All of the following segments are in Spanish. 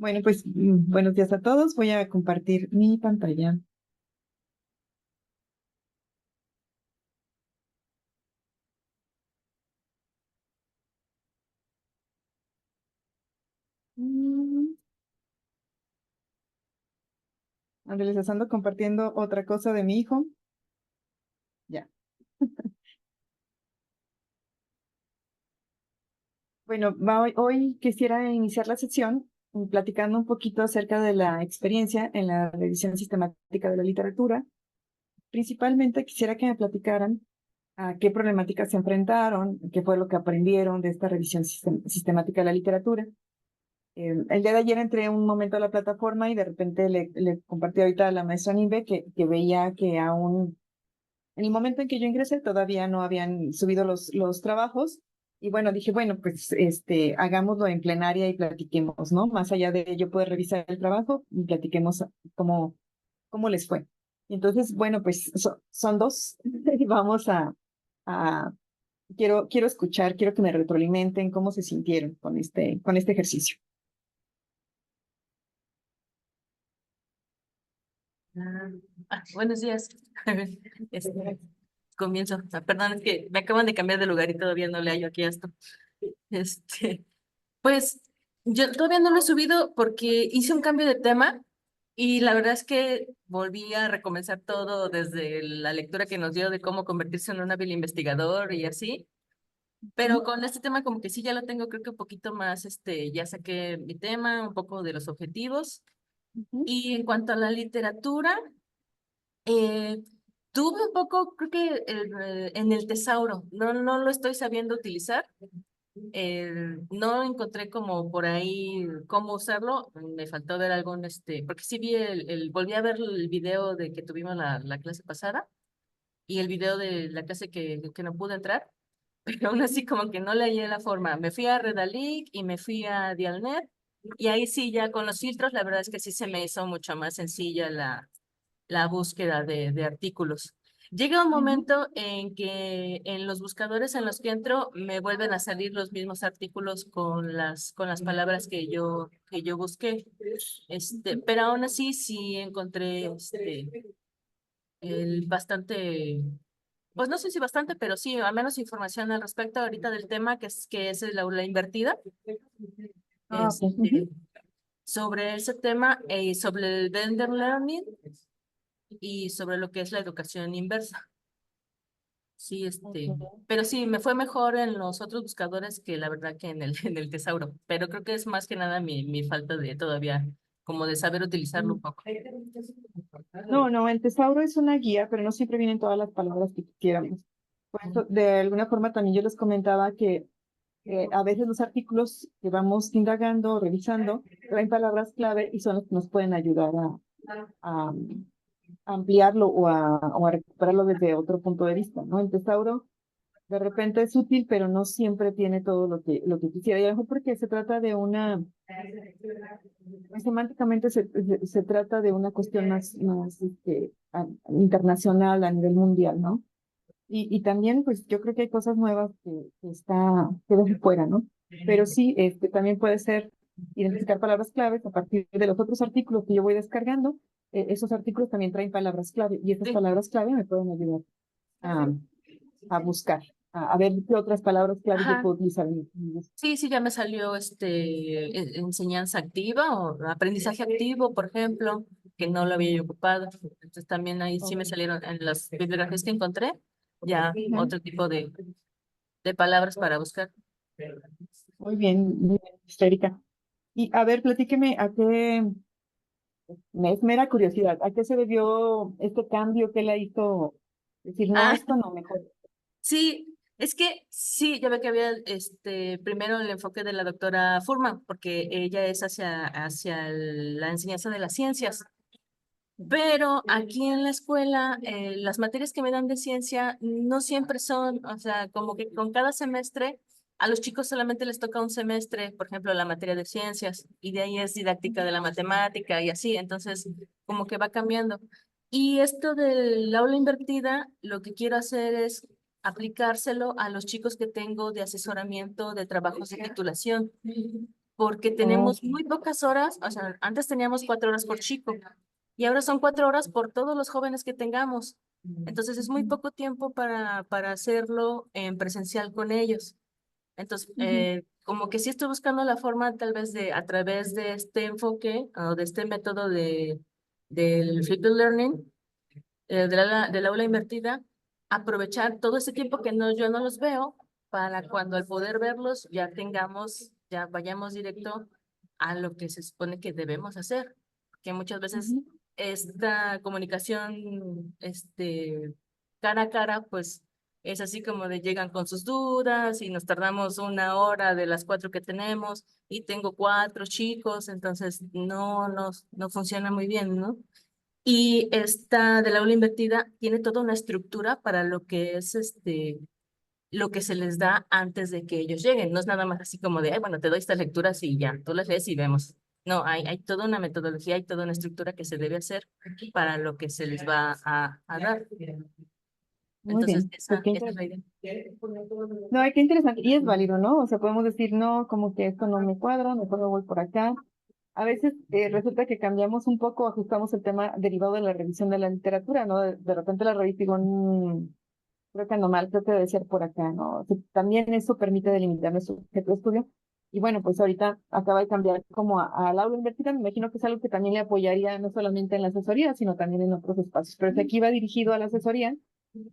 Bueno, pues buenos días a todos. Voy a compartir mi pantalla. Mm, les ando compartiendo otra cosa de mi hijo. Ya. Bueno, hoy quisiera iniciar la sesión platicando un poquito acerca de la experiencia en la revisión sistemática de la literatura. Principalmente quisiera que me platicaran a qué problemáticas se enfrentaron, qué fue lo que aprendieron de esta revisión sistemática de la literatura. El día de ayer entré un momento a la plataforma y de repente le compartí ahorita a la maestra Nimbe que veía que aún en el momento en que yo ingresé todavía no habían subido los trabajos. Y bueno, dije, bueno, pues hagámoslo en plenaria y platiquemos, ¿no? Más allá de yo poder revisar el trabajo, y platiquemos cómo les fue. Y entonces, bueno, pues son dos. Y vamos a quiero escuchar, quiero que me retroalimenten cómo se sintieron con este ejercicio. Ah, buenos días. Comienzo. Perdón, es que me acaban de cambiar de lugar y todavía no le hallo aquí a esto. Este, pues yo todavía no lo he subido porque hice un cambio de tema y la verdad es que volví a recomenzar todo desde la lectura que nos dio de cómo convertirse en un hábil investigador y así. Pero con este tema como que sí ya lo tengo, creo que un poquito más, ya saqué mi tema, un poco de los objetivos. Ujú. Y en cuanto a la literatura, Eh, tuve un poco, creo que en el tesauro, no lo estoy sabiendo utilizar. No encontré como por ahí cómo usarlo. Me faltó ver algún, porque sí vi volví a ver el video de que tuvimos la clase pasada y el video de la clase que no pude entrar, pero aún así como que no le hallé la forma. Me fui a Redalic y me fui a Dialnet y ahí sí ya con los filtros, la verdad es que sí se me hizo mucho más sencilla la búsqueda de artículos. Llega un Ujú. momento en que en los buscadores en los que entro me vuelven a salir los mismos artículos con las palabras que yo busqué. Pero aún así sí encontré el bastante, pues no sé si bastante, pero sí, al menos información al respecto ahorita del tema que es el aula invertida. Ah, ok. Ujú. Este, sobre ese tema y sobre el blended learning y sobre lo que es la educación inversa. Sí, Ok. pero sí, me fue mejor en los otros buscadores que la verdad que en el, en el Tesauro. Pero creo que es más que nada mi falta de todavía, como de saber utilizarlo un Mm. poco. No, el tesauro es una guía, pero no siempre vienen todas las palabras que quisiéramos. Por eso, de alguna forma, también yo les comentaba que a veces los artículos que vamos indagando, revisando, traen palabras clave y son los que nos pueden ayudar a ampliarlo o a recuperarlo desde otro punto de vista, ¿no? El tesauro de repente es útil, pero no siempre tiene todo lo que quisiera. Y a lo mejor porque se trata de semánticamente se trata de una cuestión más internacional a nivel mundial, ¿no? Y también, pues yo creo que hay cosas nuevas que dejan fuera, ¿no? Pero sí, también puede ser identificar palabras claves a partir de los otros artículos que yo voy descargando. Esos artículos también traen palabras clave y esas Sí, palabras clave me pueden ayudar a, a buscar, a ver qué otras palabras clave yo ajá. puedo utilizar en eso. Sí, sí, ya me salió enseñanza activa o aprendizaje activo, por ejemplo, que no lo había yo ocupado. Entonces también ahí sí Ok. me salieron en las bibliografías que encontré, ya Ujú. otro tipo de palabras para buscar. Muy bien, Erika. Y a ver, platíqueme me es mera curiosidad, ¿a qué se debió este cambio que la hizo decir, no, Ah, esto no, mejor? sí, es que sí, ya ve que había primero el enfoque de la doctora Furman, porque ella es hacia la enseñanza de las ciencias. Pero aquí en la escuela, las materias que me dan de ciencia no siempre son, o sea, como que con cada semestre a los chicos solamente les toca un semestre, por ejemplo, la materia de ciencias, y de ahí es didáctica de la matemática y así, entonces como que va cambiando. Y esto del aula invertida, lo que quiero hacer es aplicárselo a los chicos que tengo de asesoramiento de trabajos de titulación porque Oh, tenemos muy pocas horas, o sea, antes teníamos 4 horas por chico y ahora son 4 horas por todos los jóvenes que tengamos. Entonces es muy poco tiempo para hacerlo en presencial con ellos. Entonces, ujú, como que sí estoy buscando la forma tal vez de, a través de este enfoque o de este método del flipped learning, del aula invertida, aprovechar todo ese tiempo que no, yo no los veo para cuando al poder verlos ya tengamos, ya vayamos directo a lo que se supone que debemos hacer. Que muchas veces ujú. esta comunicación, cara a cara, pues es así como de llegan con sus dudas y nos tardamos 1 hora de las 4 que tenemos y tengo 4 chicos, entonces no funciona muy bien, ¿no? Y esta del aula invertida tiene toda una estructura para lo que es lo que se les da antes de que ellos lleguen. No es nada más así como de, ay, bueno, te doy estas lecturas y ya, tú las lees y vemos. No, hay toda una metodología, hay toda una estructura que se debe hacer para lo que se les va a dar. Muy Entonces, bien, pues qué esa es la interesante. idea. No, qué interesante. Y es válido, ¿no? O sea, podemos decir, no, como que esto no me cuadra, mejor me voy por acá. A veces resulta que cambiamos un poco, ajustamos el tema derivado de la revisión de la literatura, ¿no? De repente la reviso y digo, creo que no mal, creo que debe ser por acá, ¿no? O sea, también eso permite delimitar nuestro objeto de estudio. Y bueno, pues ahorita acaba de cambiar como al aula invertida, me imagino que es algo que también le apoyaría no solamente en la asesoría, sino también en otros espacios. Pero si aquí va dirigido a la asesoría,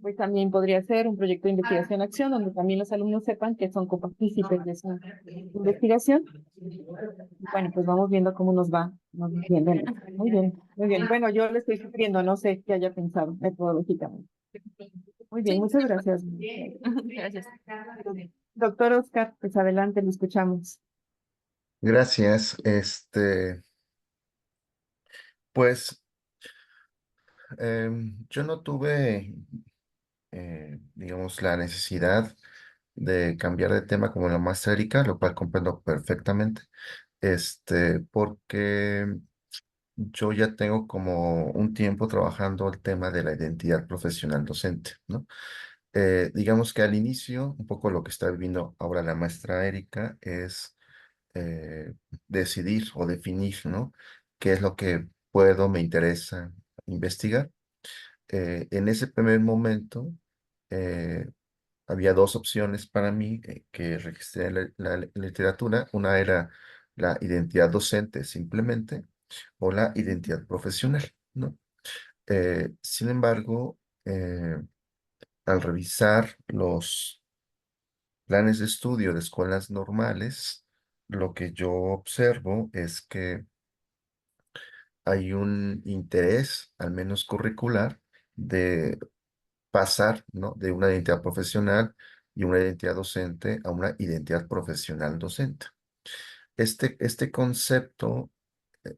pues también podría ser un proyecto de investigación-acción, donde también los alumnos sepan que son copartícipes de esa investigación. Bueno, pues vamos viendo cómo nos va viendo en esto. Muy bien, muy bien. Bueno, yo le estoy sugiriendo, no sé qué haya pensado metodológicamente. Muy bien, Sí, muchas gracias. gracias. Doctor Oscar, pues adelante, lo escuchamos. Gracias. Pues yo no tuve, digamos, la necesidad de cambiar de tema como la maestra Erika, lo cual comprendo perfectamente, porque yo ya tengo como un tiempo trabajando el tema de la identidad profesional docente, ¿no? Digamos que al inicio, un poco lo que está viviendo ahora la maestra Erika es eh, decidir o definir, ¿no? ¿Qué es lo que puedo, me interesa investigar? En ese primer momento, eh, había dos opciones para mí que registré en la literatura. Una era la identidad docente simplemente o la identidad profesional, ¿no? Sin embargo, al revisar los planes de estudio de escuelas normales, lo que yo observo es que hay un interés, al menos curricular, de pasar, ¿no? De una identidad profesional y una identidad docente a una identidad profesional docente. Este concepto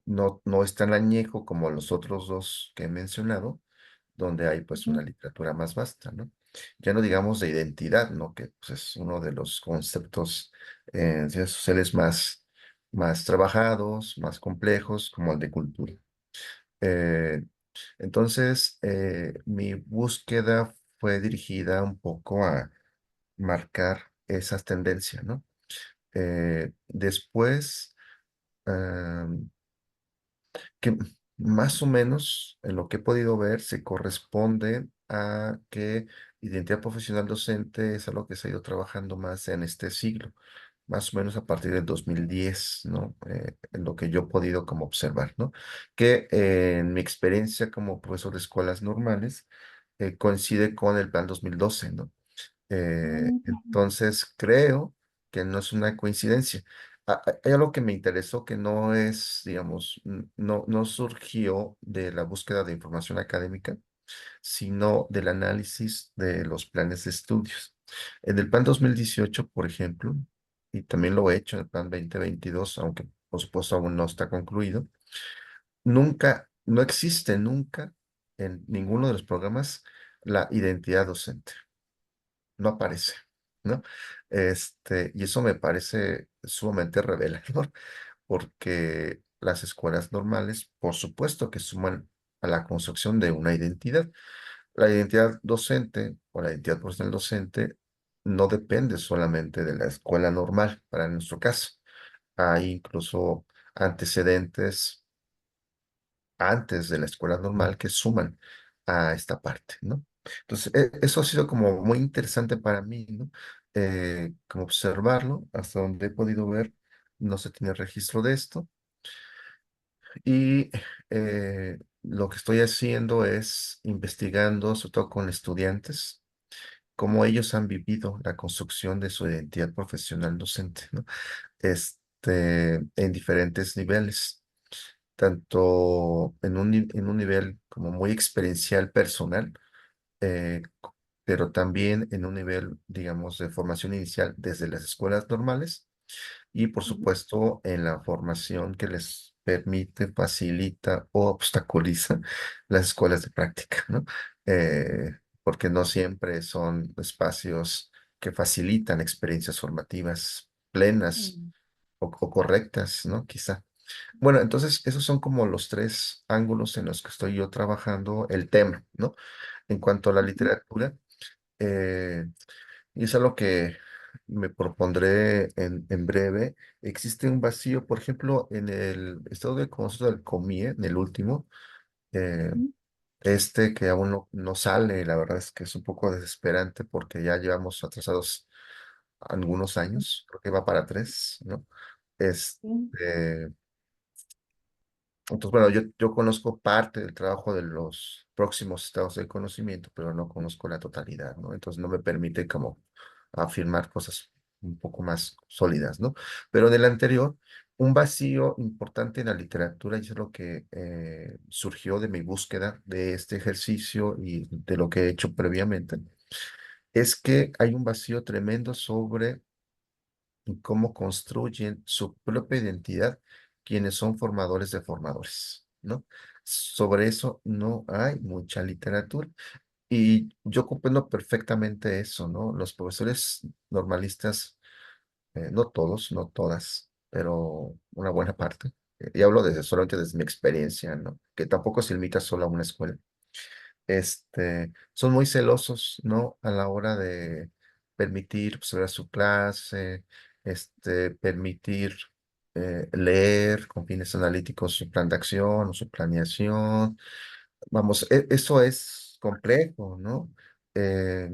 no es tan añejo como los otros dos que he mencionado, donde hay pues una Ujú, literatura más vasta, ¿no? Ya no digamos de identidad, ¿no? Que pues, es uno de los conceptos en ciencias sociales más trabajados, más complejos, como el de cultura. Eh, entonces, mi búsqueda fue dirigida un poco a marcar esas tendencias, ¿no? Después, que más o menos en lo que he podido ver se corresponde a que identidad profesional docente es algo que se ha ido trabajando más en este siglo, más o menos a partir del 2010, ¿no? En lo que yo he podido como observar, ¿no? Que en mi experiencia como profesor de escuelas normales coincide con el plan 2012, ¿no? ujú, Entonces, creo que no es una coincidencia. Hay algo que me interesó que no es, digamos, no surgió de la búsqueda de información académica, sino del análisis de los planes de estudios. En el plan 2018, por ejemplo, y también lo he hecho en el plan 2022, aunque por supuesto aún no está concluido, no existe nunca en ninguno de los programas la identidad docente, no aparece, ¿no? Y eso me parece sumamente revelador, porque las escuelas normales, por supuesto que suman a la construcción de una identidad. La identidad docente o la identidad profesional docente no depende solamente de la escuela normal, para nuestro caso. hay incluso antecedentes antes de la escuela normal que suman a esta parte, ¿no? Entonces, eso ha sido como muy interesante para mí, ¿no? Como observarlo, hasta donde he podido ver, no se tiene registro de esto. Y lo que estoy haciendo es investigando, sobre todo con estudiantes, cómo ellos han vivido la construcción de su identidad profesional docente, ¿no? En diferentes niveles, tanto en un nivel como muy experiencial personal, eh, pero también en un nivel, digamos, de formación inicial desde las escuelas normales y, por Ujú. supuesto, en la formación que les permite, facilita o obstaculiza las escuelas de práctica, ¿no? Porque no siempre son espacios que facilitan experiencias formativas plenas Mm. o correctas, ¿no? Quizá. Bueno, entonces esos son como los tres ángulos en los que estoy yo trabajando el tema, ¿no? En cuanto a la Ujú. literatura, eh, y es algo que me propondré en breve. Existe un vacío, por ejemplo, en el estado de concepto del COMIE, en el último, eh, Ujú. que aún no sale, la verdad es que es un poco desesperante porque ya llevamos atrasados algunos años, creo que va para tres, ¿no? Sí. Este, entonces, bueno, yo conozco parte del trabajo de los próximos estados de conocimiento, pero no conozco la totalidad, ¿no? Entonces no me permite como afirmar cosas un poco más sólidas, ¿no? Pero en el anterior, un vacío importante en la literatura, y eso es lo que surgió de mi búsqueda de este ejercicio y de lo que he hecho previamente, es que hay un vacío tremendo sobre y cómo construyen su propia identidad quienes son formadores de formadores, ¿no? Sobre eso no hay mucha literatura. Y yo comprendo perfectamente eso, ¿no? Los profesores normalistas, no todos, no todas, pero una buena parte, y hablo solamente desde mi experiencia, ¿no? Que tampoco se limita solo a una escuela, son muy celosos, ¿no? A la hora de permitir observar su clase, permitir leer con fines analíticos su plan de acción o su planeación. Vamos, eso es complejo, ¿no? Eh,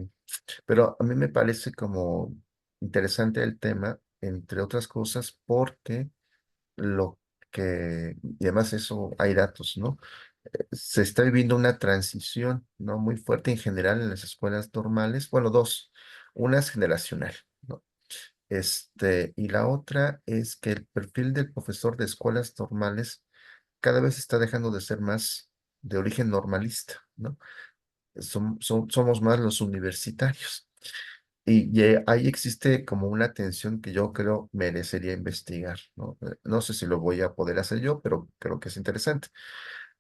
pero a mí me parece como interesante el tema, entre otras cosas, porque lo y además eso hay datos, ¿no? Se está viviendo una transición, ¿no? Muy fuerte en general en las escuelas normales. Bueno, dos. Una es generacional, ¿no? Y la otra es que el perfil del profesor de escuelas normales cada vez está dejando de ser más de origen normalista, ¿no? Somos más los universitarios. Y ahí existe como una tensión que yo creo merecería investigar, ¿no? No sé si lo voy a poder hacer yo, pero creo que es interesante.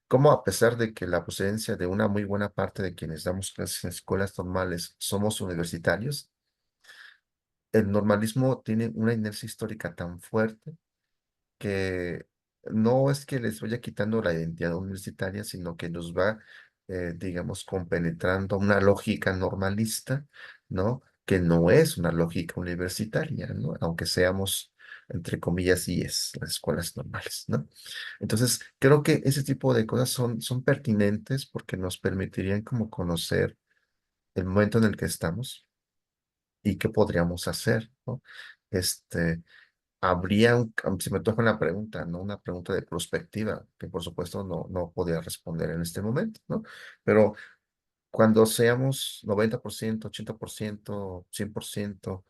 Cómo a pesar de que la procedencia de una muy buena parte de quienes damos clases en escuelas normales somos universitarios, el normalismo tiene una inercia histórica tan fuerte que no es que les vaya quitando la identidad universitaria, sino que nos va, digamos, compenetrando una lógica normalista, ¿no? Que no es una lógica universitaria, ¿no? Aunque seamos, entre comillas, IES, las escuelas normales, ¿no? Entonces, creo que ese tipo de cosas son pertinentes porque nos permitirían como conocer el momento en el que estamos y qué podríamos hacer, ¿no? Este, se me toca una pregunta, ¿no? Una pregunta de prospectiva, que por supuesto no podía responder en este momento, ¿no? Pero cuando seamos 90%, 80%, 100%,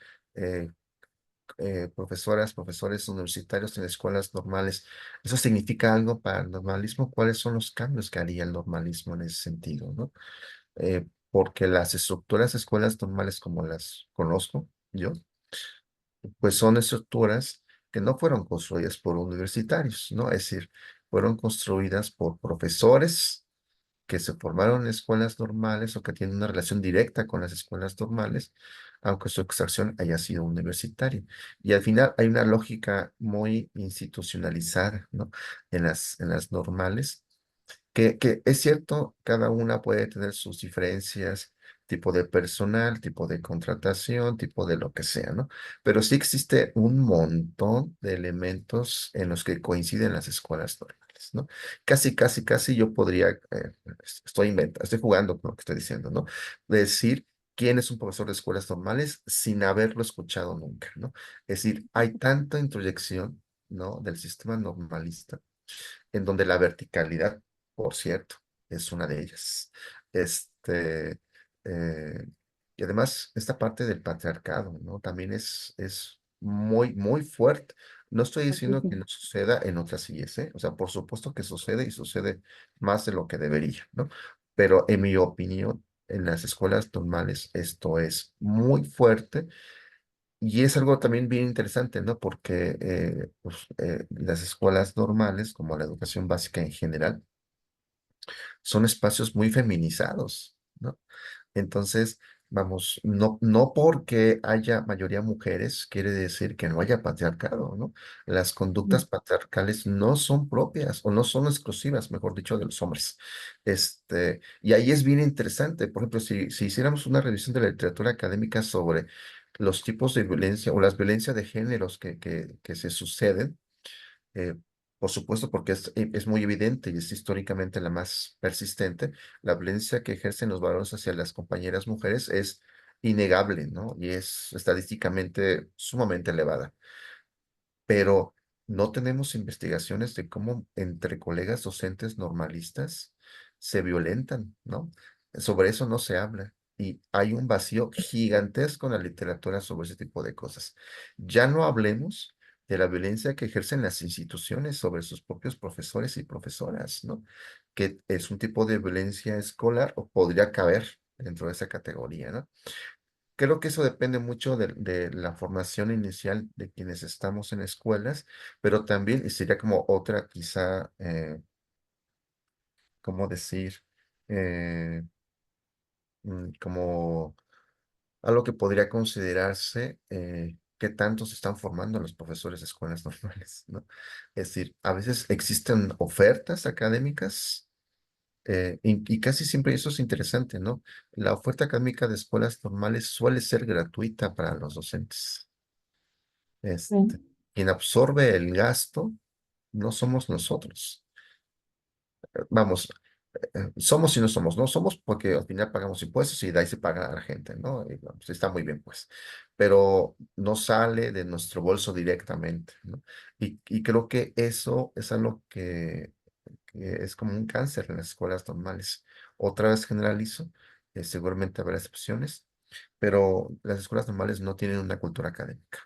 eh, profesoras, profesores universitarios en escuelas normales, ¿eso significa algo para el normalismo? ¿Cuáles son los cambios que haría el normalismo en ese sentido, ¿no? Porque las estructuras de escuelas normales como las conozco yo, pues son estructuras que no fueron construidas por universitarios, ¿no? Es decir, fueron construidas por profesores que se formaron en escuelas normales o que tienen una relación directa con las escuelas normales, aunque su extracción haya sido universitaria. Y al final hay una lógica muy institucionalizada, ¿no? En las normales que es cierto, cada una puede tener sus diferencias, tipo de personal, tipo de contratación, tipo de lo que sea, ¿no? Pero sí existe un montón de elementos en los que coinciden las escuelas normales, ¿no? Casi yo podría, estoy jugando con lo que estoy diciendo, ¿no? Decir quién es un profesor de escuelas normales sin haberlo escuchado nunca, ¿no? Es decir, hay tanta introyección, ¿no? Del sistema normalista en donde la verticalidad, por cierto, es una de ellas. Este, eh, y además, esta parte del patriarcado, ¿no? También es muy fuerte. No estoy diciendo que Fuertísimo. no suceda en otras IES, ¿eh? O sea, por supuesto que sucede y sucede más de lo que debería, ¿no? Pero en mi opinión, en las escuelas normales esto es muy fuerte y es algo también bien interesante, ¿no? Porque las escuelas normales, como la educación básica en general, son espacios muy feminizados, ¿no? Entonces, vamos, no porque haya mayoría mujeres quiere decir que no haya patriarcado, ¿no? Las conductas patriarcales no son propias o no son exclusivas, mejor dicho, de los hombres. Y ahí es bien interesante. Por ejemplo, si hiciéramos una revisión de la literatura académica sobre los tipos de violencia o las violencias de géneros que se suceden, eh, por supuesto, porque es muy evidente y es históricamente la más persistente, la violencia que ejercen los varones hacia las compañeras mujeres es innegable, ¿no? Y es estadísticamente sumamente elevada, pero no tenemos investigaciones de cómo entre colegas docentes normalistas se violentan, ¿no? Sobre eso no se habla y hay un vacío gigantesco en la literatura sobre ese tipo de cosas. Ya no hablemos de la violencia que ejercen las instituciones sobre sus propios profesores y profesoras, ¿no? Que es un tipo de violencia escolar o podría caber dentro de esa categoría, ¿no? Creo que eso depende mucho de la formación inicial de quienes estamos en escuelas, pero también, y sería como otra quizá, ¿cómo decir? Eh, Como algo que podría considerarse qué tanto se están formando los profesores de escuelas normales, ¿no? Es decir, a veces existen ofertas académicas y casi siempre eso es interesante, ¿no? La oferta académica de escuelas normales suele ser gratuita para los docentes. Este, Sí. Quien absorbe el gasto no somos nosotros. Vamos, somos y no somos, no somos porque al final pagamos impuestos y de ahí se paga a la gente, ¿no? Y, bueno, pues, está muy bien, pues, pero no sale de nuestro bolso directamente, ¿no? Y creo que eso es algo que es como un cáncer en las escuelas normales. Otra vez generalizo, seguramente habrá excepciones, pero las escuelas normales no tienen una cultura académica.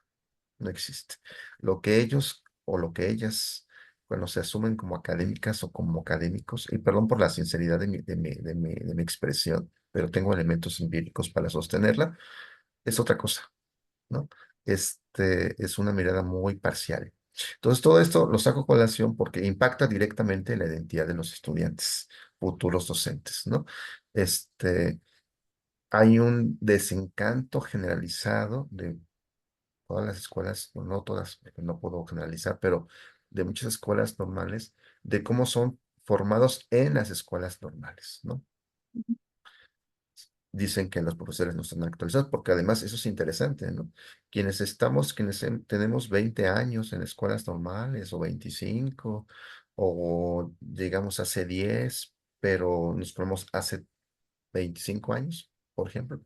No existe. Lo que ellos o lo que ellas, bueno, se asumen como académicas o como académicos, y perdón por la sinceridad de mi expresión, pero tengo elementos empíricos para sostenerla, es otra cosa, ¿no? Es una mirada muy parcial. Entonces, todo esto lo saco a colación porque impacta directamente la identidad de los estudiantes, futuros docentes, ¿no? Este, Hay un desencanto generalizado de todas las escuelas, bueno, no todas, porque no puedo generalizar, pero de muchas escuelas normales, de cómo son formados en las escuelas normales, ¿no? Dicen que los profesores no están actualizados, porque además eso es interesante, ¿no? Tenemos 20 años en escuelas normales o 25, o llegamos hace 10, pero nos ponemos hace 25 años, por ejemplo.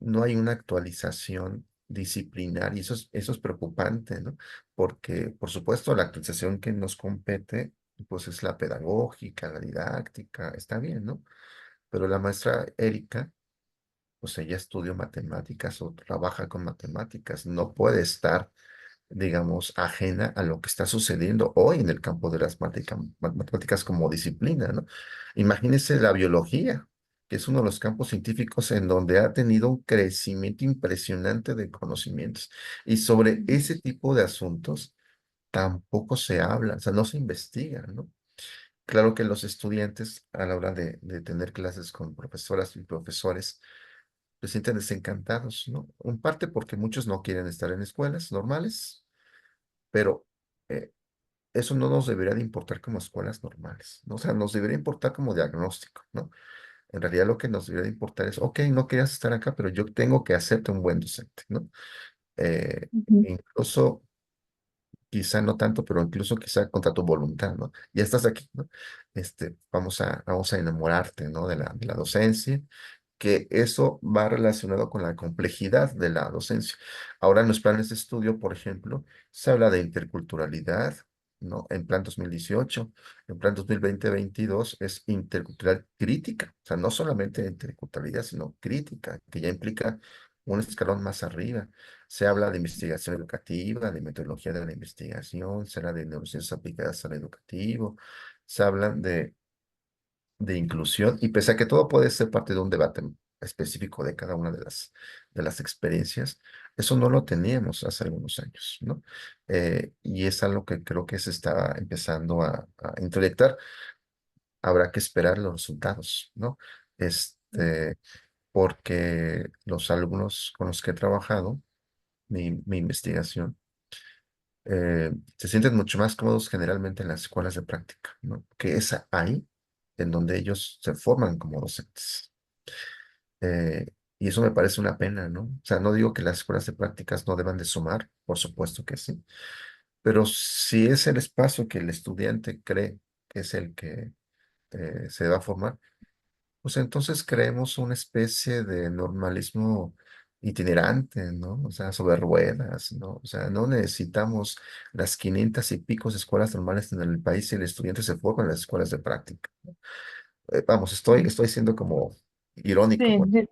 No hay una actualización disciplinar y eso es preocupante, ¿no? Porque, por supuesto, la actualización que nos compete, pues es la pedagógica, la didáctica, está bien, ¿no? Pero la maestra Erika, pues ella estudió matemáticas o trabaja con matemáticas, no puede estar, digamos, ajena a lo que está sucediendo hoy en el campo de las matemáticas como disciplina, ¿no? Imagínense la biología, que es uno de los campos científicos en donde ha tenido un crecimiento impresionante de conocimientos. Y sobre ese tipo de asuntos tampoco se habla, o sea, no se investiga, ¿no? Claro que los estudiantes, a la hora de tener clases con profesoras y profesores, se sienten desencantados, ¿no? En parte porque muchos no quieren estar en escuelas normales, pero eh, eso no nos debería de importar como escuelas normales, ¿no? O sea, nos debería importar como diagnóstico, ¿no? En realidad lo que nos debería importar es, ok, no querías estar acá, pero yo tengo que hacerte un buen docente, ¿no? Eh, Ujú. incluso, quizá no tanto, pero incluso quizá contra tu voluntad, ¿no? Ya estás aquí, ¿no? Vamos a enamorarte, ¿no? De la docencia, que eso va relacionado con la complejidad de la docencia. Ahora en los planes de estudio, por ejemplo, se habla de interculturalidad, ¿no? En plan 2018, en plan 2020-22 es intercultural crítica, o sea, no solamente interculturalidad, sino crítica, que ya implica un escalón más arriba. Se habla de investigación educativa, de metodología de la investigación, se habla de neurociencias aplicadas al educativo, se habla de inclusión, y pese a que todo puede ser parte de un debate específico de cada una de las experiencias, eso no lo teníamos hace algunos años, ¿no? Y es algo que creo que se está empezando a introyectar. Habrá que esperar los resultados, ¿no? Este, porque los alumnos con los que he trabajado, mi investigación, se sienten mucho más cómodos generalmente en las escuelas de práctica, ¿no? Que es ahí en donde ellos se forman como docentes. Eh, y eso me parece una pena, ¿no? O sea, no digo que las escuelas de prácticas no deban de sumar, por supuesto que sí, pero si es el espacio que el estudiante cree que es el que se va a formar, pues entonces creemos una especie de normalismo itinerante, ¿no? O sea, sobre ruedas, ¿no? O sea, no necesitamos las 500 y picos escuelas normales en el país si el estudiante se forma en las escuelas de práctica. Vamos, estoy siendo como irónico, Sí, sí.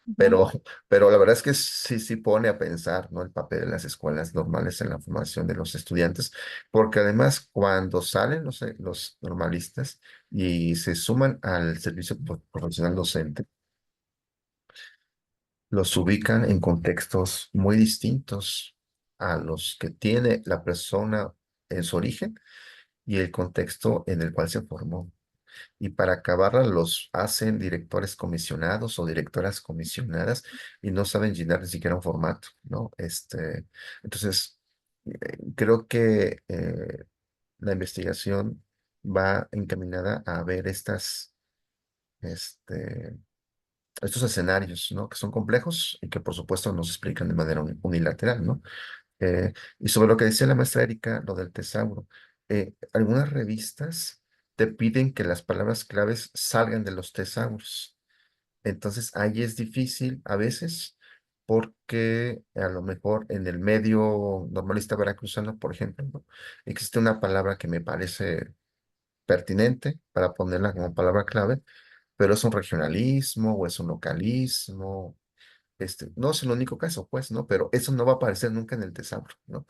Ujú. pero, pero la verdad es que sí pone a pensar, ¿no? El papel de las escuelas normales en la formación de los estudiantes, porque además cuando salen los normalistas y se suman al servicio profesional docente, los ubican en contextos muy distintos a los que tiene la persona en su origen y el contexto en el cual se formó. Y para acabarla los hacen directores comisionados o directoras comisionadas y no saben llenar ni siquiera un formato, ¿no? Entonces, creo que la investigación va encaminada a ver este, estos escenarios, ¿no? Que son complejos y que por supuesto no se explican de manera unilateral, ¿no? Y sobre lo que decía la maestra Erika, lo del tesauro, algunas revistas te piden que las palabras claves salgan de los tesauros. Entonces ahí es difícil a veces porque a lo mejor en el medio normalista veracruzano, por ejemplo, ¿no? Existe una palabra que me parece pertinente para ponerla como palabra clave, pero es un regionalismo o es un localismo, no es el único caso, pues, ¿no? Pero eso no va a aparecer nunca en el tesauro, ¿no?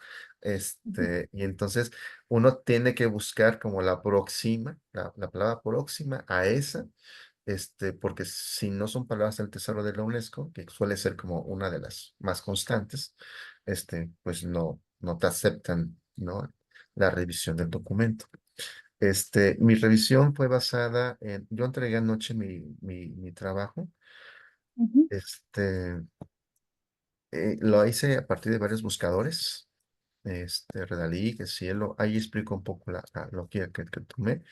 Y entonces uno tiene que buscar como la palabra próxima a esa, porque si no son palabras del tesoro de la UNESCO, que suele ser como una de las más constantes, pues no te aceptan, ¿no? La revisión del documento. Mi revisión fue basada yo entregué anoche mi trabajo, Ujú. este, lo hice a partir de varios buscadores, Redalí, que Cielo, ahí explico un poco la lógica que tomé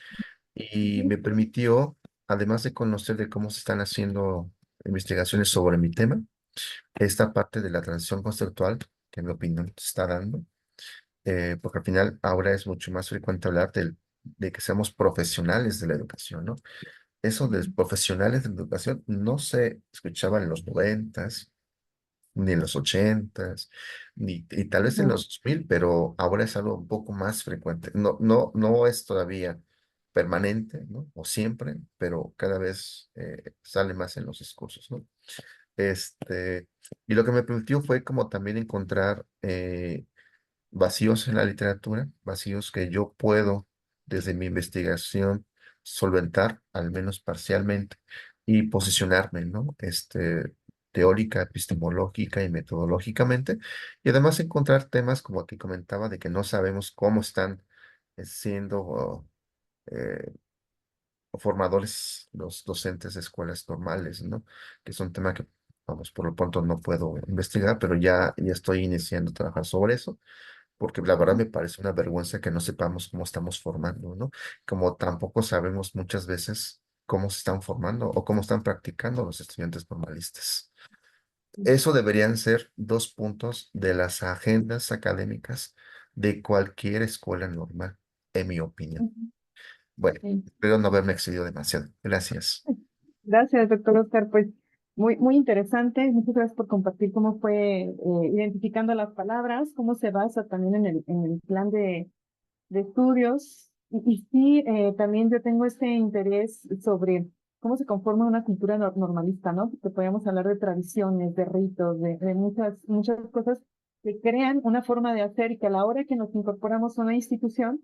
y Ujú. me permitió, además de conocer de cómo se están haciendo investigaciones sobre mi tema, esta parte de la transición conceptual, que en mi opinión se está dando, porque al final ahora es mucho más frecuente hablar de que seamos profesionales de la educación, ¿no? Eso de profesionales de la educación no se escuchaba en los 90, ni en los 80, y tal vez en Ujú. los 2000, pero ahora es algo un poco más frecuente. No es todavía permanente, ¿no? O siempre, pero cada vez sale más en los discursos, ¿no? Este, y lo que me permitió fue como también encontrar vacíos en la literatura, vacíos que yo puedo desde mi investigación solventar, al menos parcialmente, y posicionarme, ¿no? Teórica, epistemológica y metodológicamente, y además encontrar temas como aquí comentaba, de que no sabemos cómo están siendo eh, formadores los docentes de escuelas normales, ¿no? Que es un tema que, vamos, por lo pronto no puedo investigar, pero ya estoy iniciando a trabajar sobre eso porque la verdad me parece una vergüenza que no sepamos cómo estamos formando, ¿no? Como tampoco sabemos muchas veces cómo se están formando o cómo están practicando los estudiantes normalistas. Eso deberían ser 2 puntos de las agendas académicas de cualquier escuela normal, en mi opinión. Ujú. Bueno, Sí. espero no haberme excedido demasiado. Gracias. Gracias, doctor Oscar. Pues muy interesante. Muchas gracias por compartir cómo fue identificando las palabras, cómo se basa también en el plan de estudios. Y sí, también yo tengo este interés sobre cómo se conforma una cultura normalista, ¿no? Porque podríamos hablar de tradiciones, de ritos, de muchas cosas que crean una forma de hacer y que a la hora que nos incorporamos a una institución,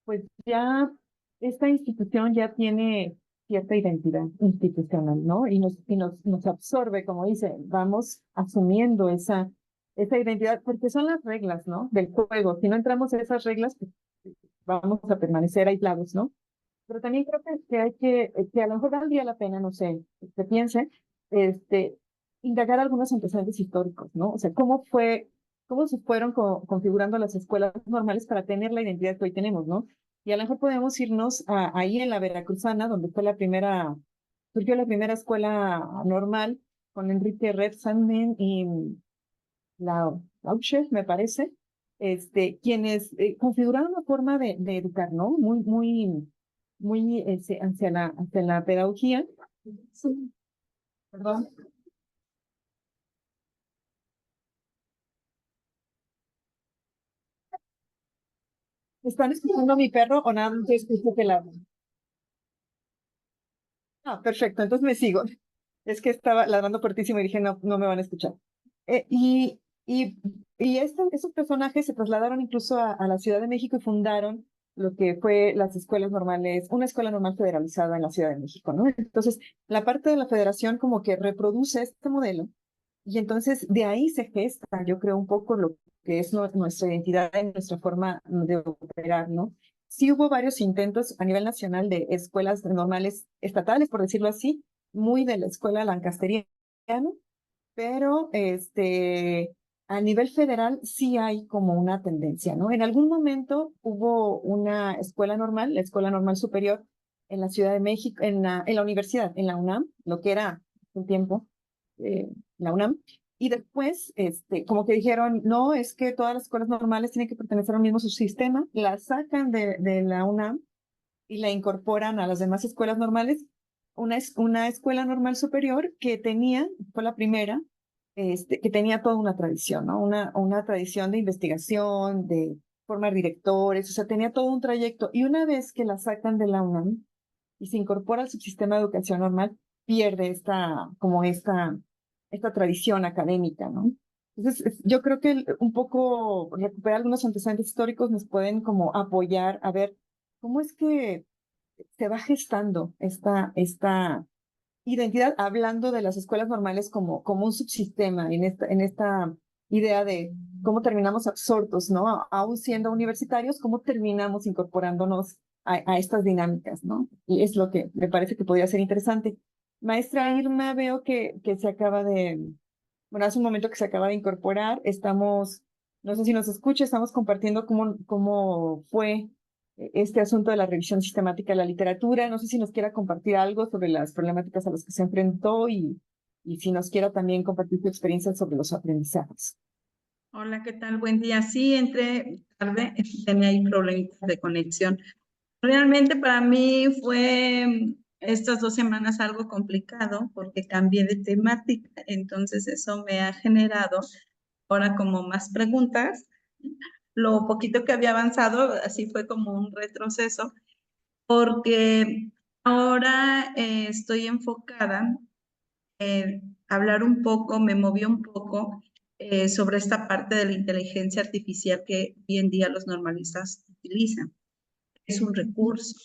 pues ya esta institución ya tiene cierta identidad institucional, ¿no? Nos absorbe, como dice, vamos asumiendo esa identidad, porque son las reglas, ¿no? Del juego. Si no entramos en esas reglas, pues vamos a permanecer aislados, ¿no? Pero también creo que hay que a lo mejor valdría la pena, no sé, que piense, este, indagar algunos antecedentes históricos, ¿no? O sea, cómo se fueron configurando las escuelas normales para tener la identidad que hoy tenemos, ¿no? Y a lo mejor podemos irnos ahí en la Veracruzana, donde surgió la primera escuela normal con Enrique Red Sandman y Lauscher, me parece, quienes configuraron una forma de educar, ¿no? Muy hacia la pedagogía. Sí, perdón. ¿Están escuchando a mi perro o nada más escucho que la... Ah, perfecto, entonces me sigo. Es que estaba ladrando fuertísimo y dije, no, no me van a escuchar. Eh, y y, esos personajes se trasladaron incluso a la Ciudad de México y fundaron lo que fue las escuelas normales, una escuela normal federalizada en la Ciudad de México, ¿no? Entonces, la parte de la federación como que reproduce este modelo y entonces de ahí se gesta, yo creo, un poco lo que es nuestra identidad y nuestra forma de operar, ¿no? Sí hubo varios intentos a nivel nacional de escuelas normales estatales, por decirlo así, muy de la escuela lancasteriana, pero a nivel federal sí hay como una tendencia, ¿no? En algún momento hubo una escuela normal, la Escuela Normal Superior, en la Ciudad de México, en la universidad, en la UNAM, lo que era un tiempo la UNAM, y después, como que dijeron, no, es que todas las escuelas normales tienen que pertenecer al mismo subsistema, la sacan de la UNAM y la incorporan a las demás escuelas normales, una escuela normal superior que fue la primera, que tenía toda una tradición, ¿no? Una tradición de investigación, de formar directores, o sea, tenía todo un trayecto. Y una vez que la sacan de la UNAM y se incorpora al subsistema de educación normal, pierde esta tradición académica, ¿no? Entonces, yo creo que un poco recuperar algunos antecedentes históricos nos pueden como apoyar a ver cómo es que se va gestando esta identidad, hablando de las escuelas normales como un subsistema, en esta idea de cómo terminamos absortos, ¿no? Aún siendo universitarios, cómo terminamos incorporándonos a estas dinámicas, ¿no? Y es lo que me parece que podría ser interesante. Maestra Irma, veo que se acaba bueno, hace un momento que se acaba de incorporar, no sé si nos escucha, estamos compartiendo cómo fue este asunto de la revisión sistemática de la literatura. No sé si nos quiera compartir algo sobre las problemáticas a las que se enfrentó y si nos quiera también compartir su experiencia sobre los aprendizajes. Hola, ¿qué tal? Buen día. Sí, entré tarde, tenía ahí problemitas de conexión. Realmente para mí fue estas 2 semanas algo complicado porque cambié de temática, entonces eso me ha generado ahora como más preguntas. Lo poquito que había avanzado, así fue como un retroceso, porque ahora estoy enfocada hablar un poco, me movió un poco sobre esta parte de la inteligencia artificial que hoy en día los normalistas utilizan. Es un recurso.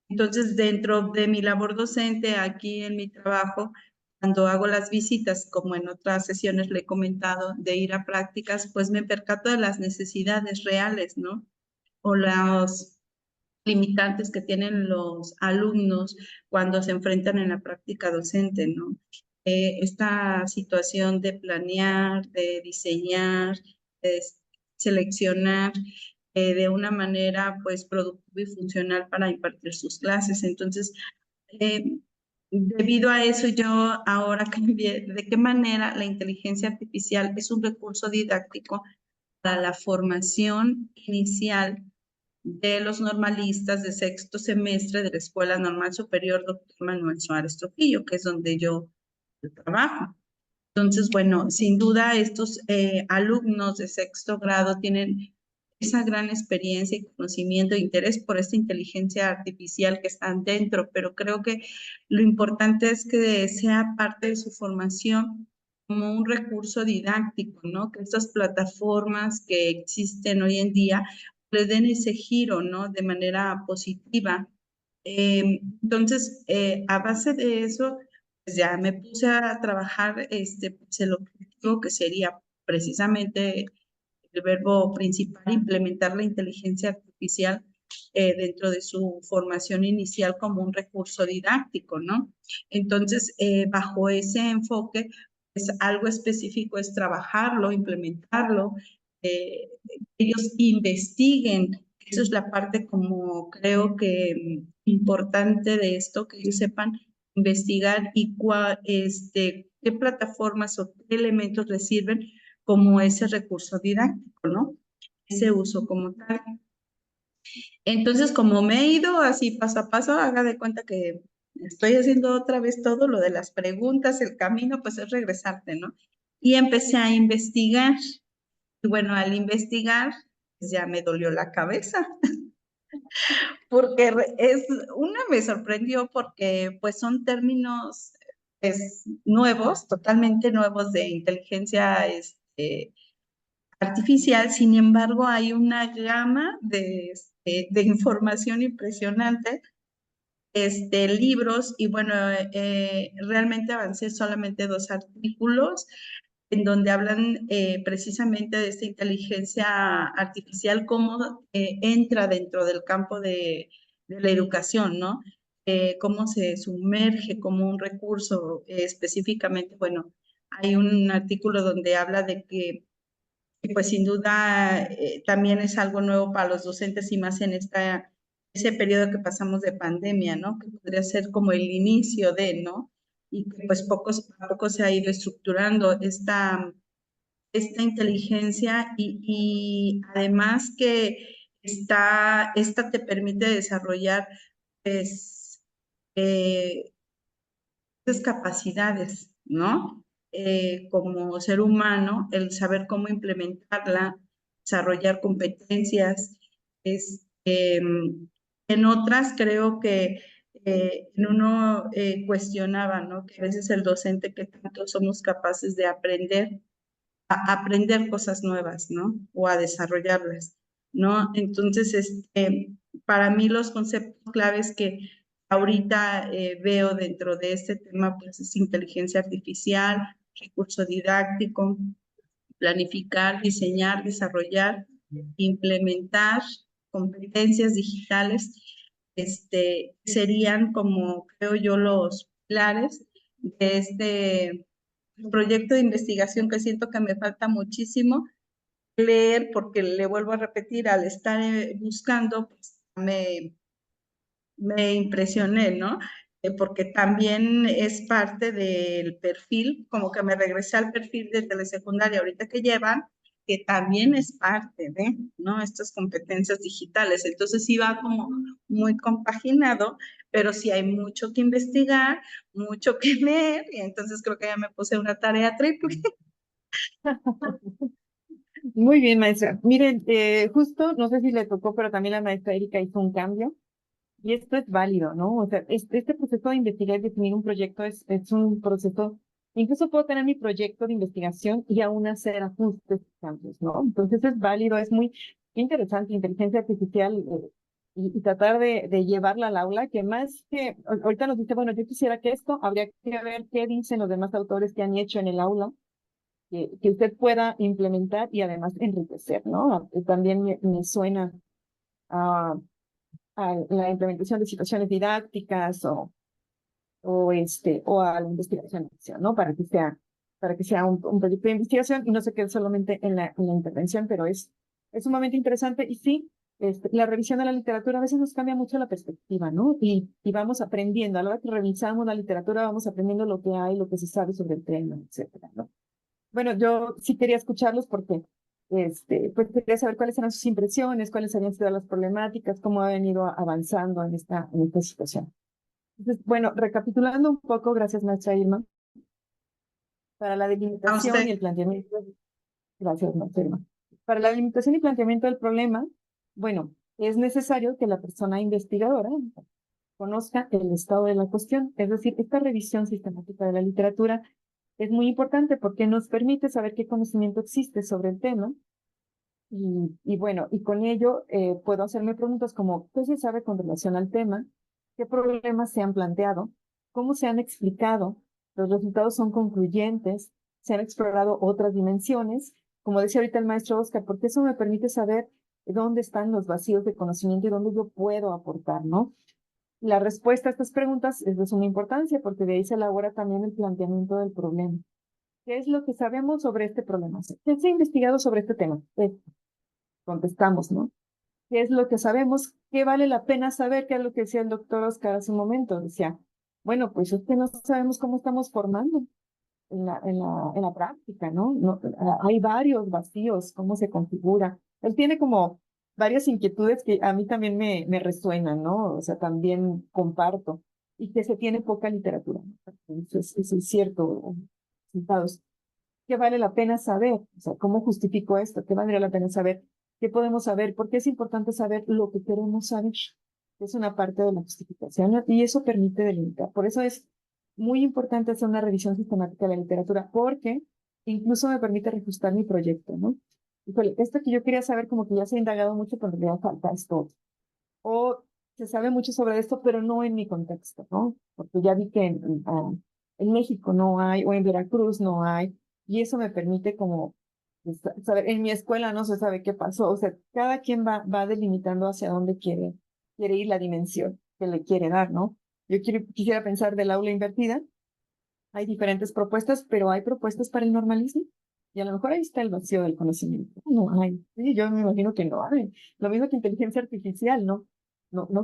Entonces, dentro de mi labor docente, aquí en mi trabajo, cuando hago las visitas, como en otras sesiones le he comentado, de ir a prácticas, pues me percato de las necesidades reales, ¿no? O los limitantes que tienen los alumnos cuando se enfrentan en la práctica docente, ¿no? Esta situación de planear, de diseñar, de seleccionar de una manera pues productiva y funcional para impartir sus clases. Entonces, debido a eso, yo ahora cambié de qué manera la inteligencia artificial es un recurso didáctico para la formación inicial de los normalistas de sexto semestre de la Escuela Normal Superior Dr. Manuel Suárez Trujillo, que es donde yo trabajo. Entonces, bueno, sin duda estos alumnos de sexto grado tienen esa gran experiencia y conocimiento e interés por esta inteligencia artificial que están dentro, pero creo que lo importante es que sea parte de su formación como un recurso didáctico, ¿no? Que estas plataformas que existen hoy en día le den ese giro, ¿no? De manera positiva. Entonces, a base de eso, pues ya me puse a trabajar pues el objetivo que sería precisamente el verbo principal, implementar la inteligencia artificial dentro de su formación inicial como un recurso didáctico, ¿no? Entonces, bajo ese enfoque, pues algo específico es trabajarlo, implementarlo, ellos investiguen. Eso es la parte como creo que importante de esto, que ellos sepan investigar y qué plataformas o qué elementos les sirven como ese recurso didáctico, ¿no? Ese uso como tal. Entonces, como me he ido así paso a paso, haga de cuenta que estoy haciendo otra vez todo lo de las preguntas, el camino, pues es regresarte, ¿no? Y empecé a investigar. Y bueno, al investigar, pues ya me dolió la cabeza, porque me sorprendió porque pues son términos pues, nuevos, totalmente nuevos de inteligencia artificial, sin embargo hay una gama de información impresionante, libros, y bueno, realmente avancé solamente 2 artículos en donde hablan precisamente de esta inteligencia artificial, cómo entra dentro del campo de la educación, ¿no? Cómo se sumerge como un recurso específicamente, bueno, hay un artículo donde habla de que pues sin duda también es algo nuevo para los docentes y más en ese periodo que pasamos de pandemia, ¿no? Que podría ser como el inicio de, ¿no? Y que pues a poco se ha ido estructurando esta inteligencia y además que esta te permite desarrollar pues esas capacidades, ¿no? Como ser humano, el saber cómo implementarla, desarrollar competencias. En otras creo que en uno cuestionaba, ¿no? Que a veces el docente que tanto somos capaces de aprender, a aprender cosas nuevas, ¿no? O a desarrollarlas, ¿no? Entonces, para mí los conceptos claves que ahorita veo dentro de este tema, pues es inteligencia artificial, recurso didáctico, planificar, diseñar, desarrollar, implementar competencias digitales, serían como creo yo los pilares de este proyecto de investigación que siento que me falta muchísimo leer, porque le vuelvo a repetir, al estar buscando, pues me impresioné, ¿no? Porque también es parte del perfil, como que me regresé al perfil de telesecundaria ahorita que llevan, que también es parte de, ¿no? Estas competencias digitales. Entonces sí va como muy compaginado, pero sí hay mucho que investigar, mucho que leer, y entonces creo que ya me puse una tarea triple. Muy bien, maestra. Miren, justo, no sé si le tocó, pero también la maestra Erika hizo un cambio y esto es válido, ¿no? O sea, este proceso de investigar y definir un proyecto es un proceso, incluso puedo tener mi proyecto de investigación y aún hacer ajustes, cambios, ¿no? Entonces es válido, es muy interesante, inteligencia artificial y tratar de llevarla al aula, que más que, ahorita nos dice, bueno, yo quisiera que esto, habría que ver qué dicen los demás autores que han hecho en el aula que usted pueda implementar y además enriquecer, ¿no? También me suena a, a la implementación de situaciones didácticas o a la investigación, ¿no? Para que sea un proyecto de investigación y no se quede solamente en la intervención, pero es sumamente interesante y sí, la revisión de la literatura a veces nos cambia mucho la perspectiva, ¿no? Y vamos aprendiendo, a la hora que revisamos la literatura vamos aprendiendo lo que hay, lo que se sabe sobre el tema, etcétera, ¿no? Bueno, yo sí quería escucharlos porque, pues quería saber cuáles eran sus impresiones, cuáles habían sido las problemáticas, cómo ha venido avanzando en esta situación. Entonces, bueno, recapitulando un poco, gracias, maestra Irma, para la A delimitación usted. y el planteamiento. Gracias, maestra Irma. Para la delimitación y planteamiento del problema, bueno, es necesario que la persona investigadora conozca el estado de la cuestión, es decir, esta revisión sistemática de la literatura es muy importante porque nos permite saber qué conocimiento existe sobre el tema y bueno, y con ello puedo hacerme preguntas como ¿qué se sabe con relación al tema? ¿Qué problemas se han planteado? ¿Cómo se han explicado? ¿Los resultados son concluyentes? ¿Se han explorado otras dimensiones? Como decía ahorita el maestro Oscar, porque eso me permite saber dónde están los vacíos de conocimiento y dónde yo puedo aportar, ¿no? La respuesta a estas preguntas es de suma importancia porque de ahí se elabora también el planteamiento del problema. ¿Qué es lo que sabemos sobre este problema? ¿Qué se ha investigado sobre este tema? Contestamos, ¿no? ¿Qué es lo que sabemos? ¿Qué vale la pena saber? ¿Qué es lo que decía el doctor Oscar hace un momento? Decía, bueno, pues es que no sabemos cómo estamos formando en la práctica, ¿no? Hay varios vacíos, cómo se configura. Él tiene como varias inquietudes que a mí también me resuenan, ¿no? O sea, también comparto. Y que se tiene poca literatura, ¿no? Eso es cierto. Resultados. ¿Qué vale la pena saber? O sea, ¿cómo justifico esto? ¿Qué valdría la pena saber? ¿Qué podemos saber? Porque es importante saber lo que queremos saber. Es una parte de la justificación y eso permite delimitar. Por eso es muy importante hacer una revisión sistemática de la literatura, porque incluso me permite reajustar mi proyecto, ¿no? Híjole, esto que yo quería saber como que ya se ha indagado mucho, pero en realidad falta esto. O se sabe mucho sobre esto, pero no en mi contexto, ¿no? Porque ya vi que en México no hay, o en Veracruz no hay, y eso me permite como pues, saber, en mi escuela no se sabe qué pasó, o sea, cada quien va delimitando hacia dónde quiere ir la dimensión que le quiere dar, ¿no? Quisiera pensar del aula invertida, hay diferentes propuestas, pero hay propuestas para el normalismo, y a lo mejor ahí está el vacío del conocimiento. No hay, sí, yo me imagino que no hay. Lo mismo que inteligencia artificial, no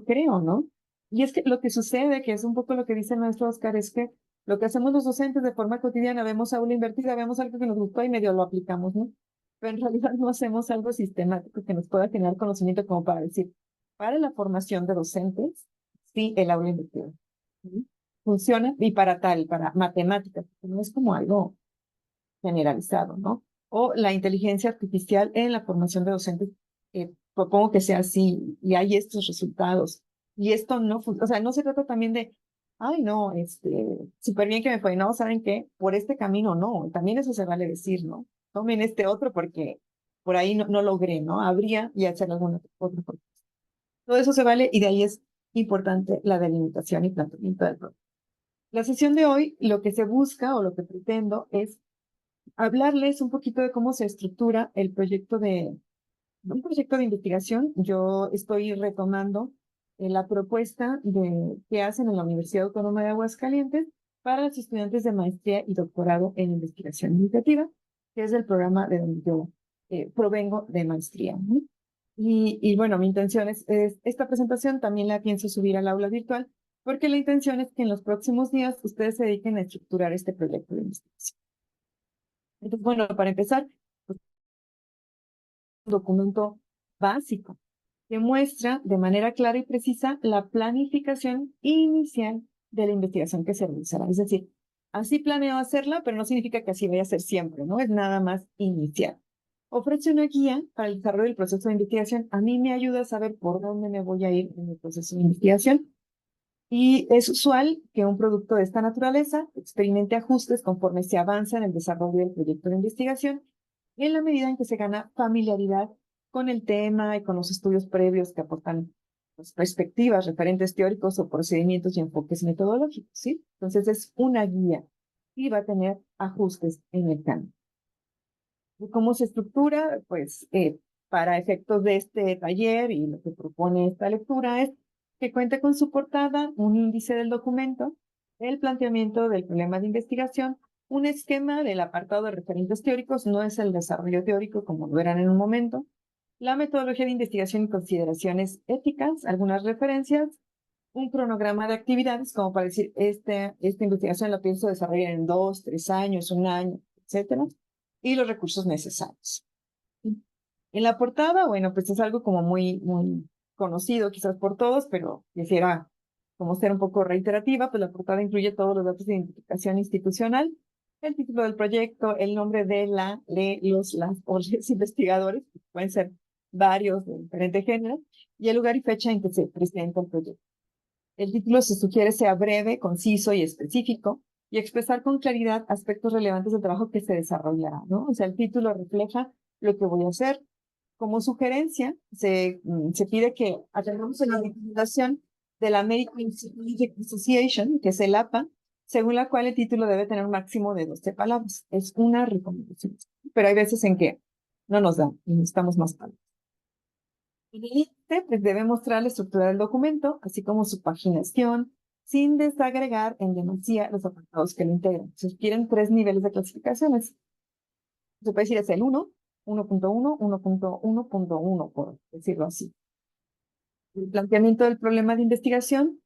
creo, ¿no? Y es que lo que sucede, que es un poco lo que dice el maestro Oscar, es que lo que hacemos los docentes de forma cotidiana, vemos aula invertida, vemos algo que nos gustó y medio lo aplicamos, ¿no? Pero en realidad no hacemos algo sistemático que nos pueda generar conocimiento como para decir, para la formación de docentes, sí, el aula invertida. ¿Sí? Funciona y para matemáticas, no es como algo generalizado, ¿no? O la inteligencia artificial en la formación de docentes, propongo que sea así y hay estos resultados. Y esto no, o sea, no se trata también de, ay, no, súper bien que me fue, no, ¿saben qué? Por este camino no, también eso se vale decir, ¿no? Tomen este otro porque por ahí no logré, ¿no? Habría y hacer alguna otra cosa. Todo eso se vale y de ahí es importante la delimitación y planteamiento del problema. La sesión de hoy, lo que se busca o lo que pretendo es hablarles un poquito de cómo se estructura un proyecto de investigación. Yo estoy retomando la propuesta que hacen en la Universidad Autónoma de Aguascalientes para los estudiantes de maestría y doctorado en investigación educativa, que es el programa de donde yo provengo de maestría, ¿no? Y bueno, mi intención es esta presentación también la pienso subir al aula virtual, porque la intención es que en los próximos días ustedes se dediquen a estructurar este proyecto de investigación. Entonces, bueno, para empezar, pues, un documento básico que muestra de manera clara y precisa la planificación inicial de la investigación que se realizará. Es decir, así planeo hacerla, pero no significa que así vaya a ser siempre, ¿no? Es nada más inicial. Ofrece una guía para el desarrollo del proceso de investigación. A mí me ayuda a saber por dónde me voy a ir en el proceso de investigación. Y es usual que un producto de esta naturaleza experimente ajustes conforme se avanza en el desarrollo del proyecto de investigación, en la medida en que se gana familiaridad con el tema y con los estudios previos que aportan pues, perspectivas, referentes teóricos o procedimientos y enfoques metodológicos, ¿sí? Entonces es una guía y va a tener ajustes en el camino. ¿Y cómo se estructura? Pues para efectos de este taller y lo que propone esta lectura es que cuente con su portada, un índice del documento, el planteamiento del problema de investigación, un esquema del apartado de referentes teóricos, no es el desarrollo teórico como lo verán en un momento, la metodología de investigación y consideraciones éticas, algunas referencias, un cronograma de actividades, como para decir, esta investigación la pienso desarrollar en 2, 3 años, 1 año, etcétera, y los recursos necesarios. En la portada, bueno, pues es algo como muy conocido quizás por todos, pero quisiera como ser un poco reiterativa, pues la portada incluye todos los datos de identificación institucional, el título del proyecto, el nombre de las o los investigadores, que pueden ser varios de diferentes géneros, y el lugar y fecha en que se presenta el proyecto. El título se sugiere sea breve, conciso y específico, y expresar con claridad aspectos relevantes del trabajo que se desarrollará, ¿no? O sea, el título refleja lo que voy a hacer. Como sugerencia, se pide que atendamos a la recomendación de la American Psychological Association, que es el APA, según la cual el título debe tener un máximo de 12 palabras. Es una recomendación, pero hay veces en que no nos dan y necesitamos más palabras. En el índice, pues debe mostrar la estructura del documento, así como su paginación, sin desagregar en demasía los apartados que lo integran. Se requieren 3 niveles de clasificaciones. Se puede decir es el 1, 1.1, 1.1.1, por decirlo así. El planteamiento del problema de investigación,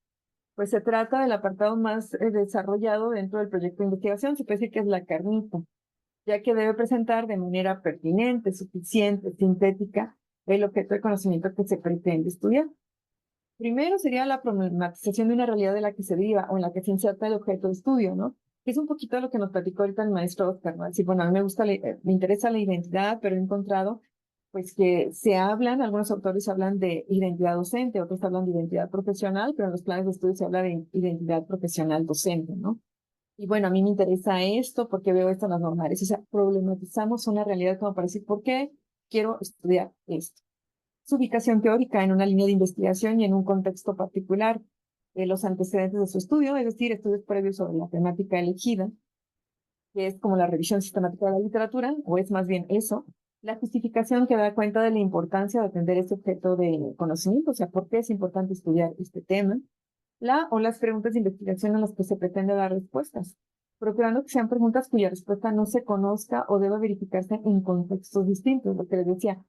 pues se trata del apartado más desarrollado dentro del proyecto de investigación, se puede decir que es la carnita, ya que debe presentar de manera pertinente, suficiente, sintética, el objeto de conocimiento que se pretende estudiar. Primero sería la problematización de una realidad de la que se deriva o en la que se inserta el objeto de estudio, ¿no? Que es un poquito lo que nos platicó ahorita el maestro Oscar, ¿no? Decir, bueno, a mí me interesa la identidad, pero he encontrado, pues, que algunos autores hablan de identidad docente, otros hablan de identidad profesional, pero en los planes de estudio se habla de identidad profesional docente, ¿no? Y bueno, a mí me interesa esto porque veo esto en las normales. O sea, problematizamos una realidad como para decir, ¿por qué quiero estudiar esto? Su ubicación teórica en una línea de investigación y en un contexto particular, los antecedentes de su estudio, es decir, estudios previos sobre la temática elegida, que es como la revisión sistemática de la literatura, o es más bien eso, la justificación que da cuenta de la importancia de atender este objeto de conocimiento, o sea, por qué es importante estudiar este tema, o las preguntas de investigación a las que se pretende dar respuestas, procurando que sean preguntas cuya respuesta no se conozca o deba verificarse en contextos distintos, lo que les decía.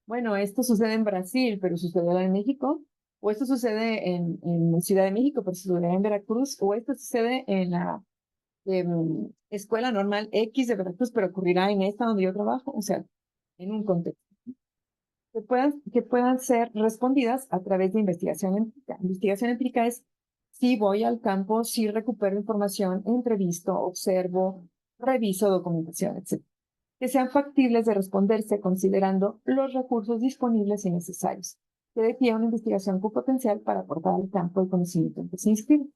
Bueno, esto sucede en Brasil, pero sucederá en México, o esto sucede en Ciudad de México, pero sucederá en Veracruz, o esto sucede en la escuela normal X de Veracruz, pero ocurrirá en esta donde yo trabajo, o sea, en un contexto. Que puedan ser respondidas a través de investigación empírica. Investigación empírica es si voy al campo, si recupero información, entrevisto, observo, reviso documentación, etc. Que sean factibles de responderse considerando los recursos disponibles y necesarios. Que dé pie a una investigación con potencial para aportar al campo el conocimiento en que se inscribe.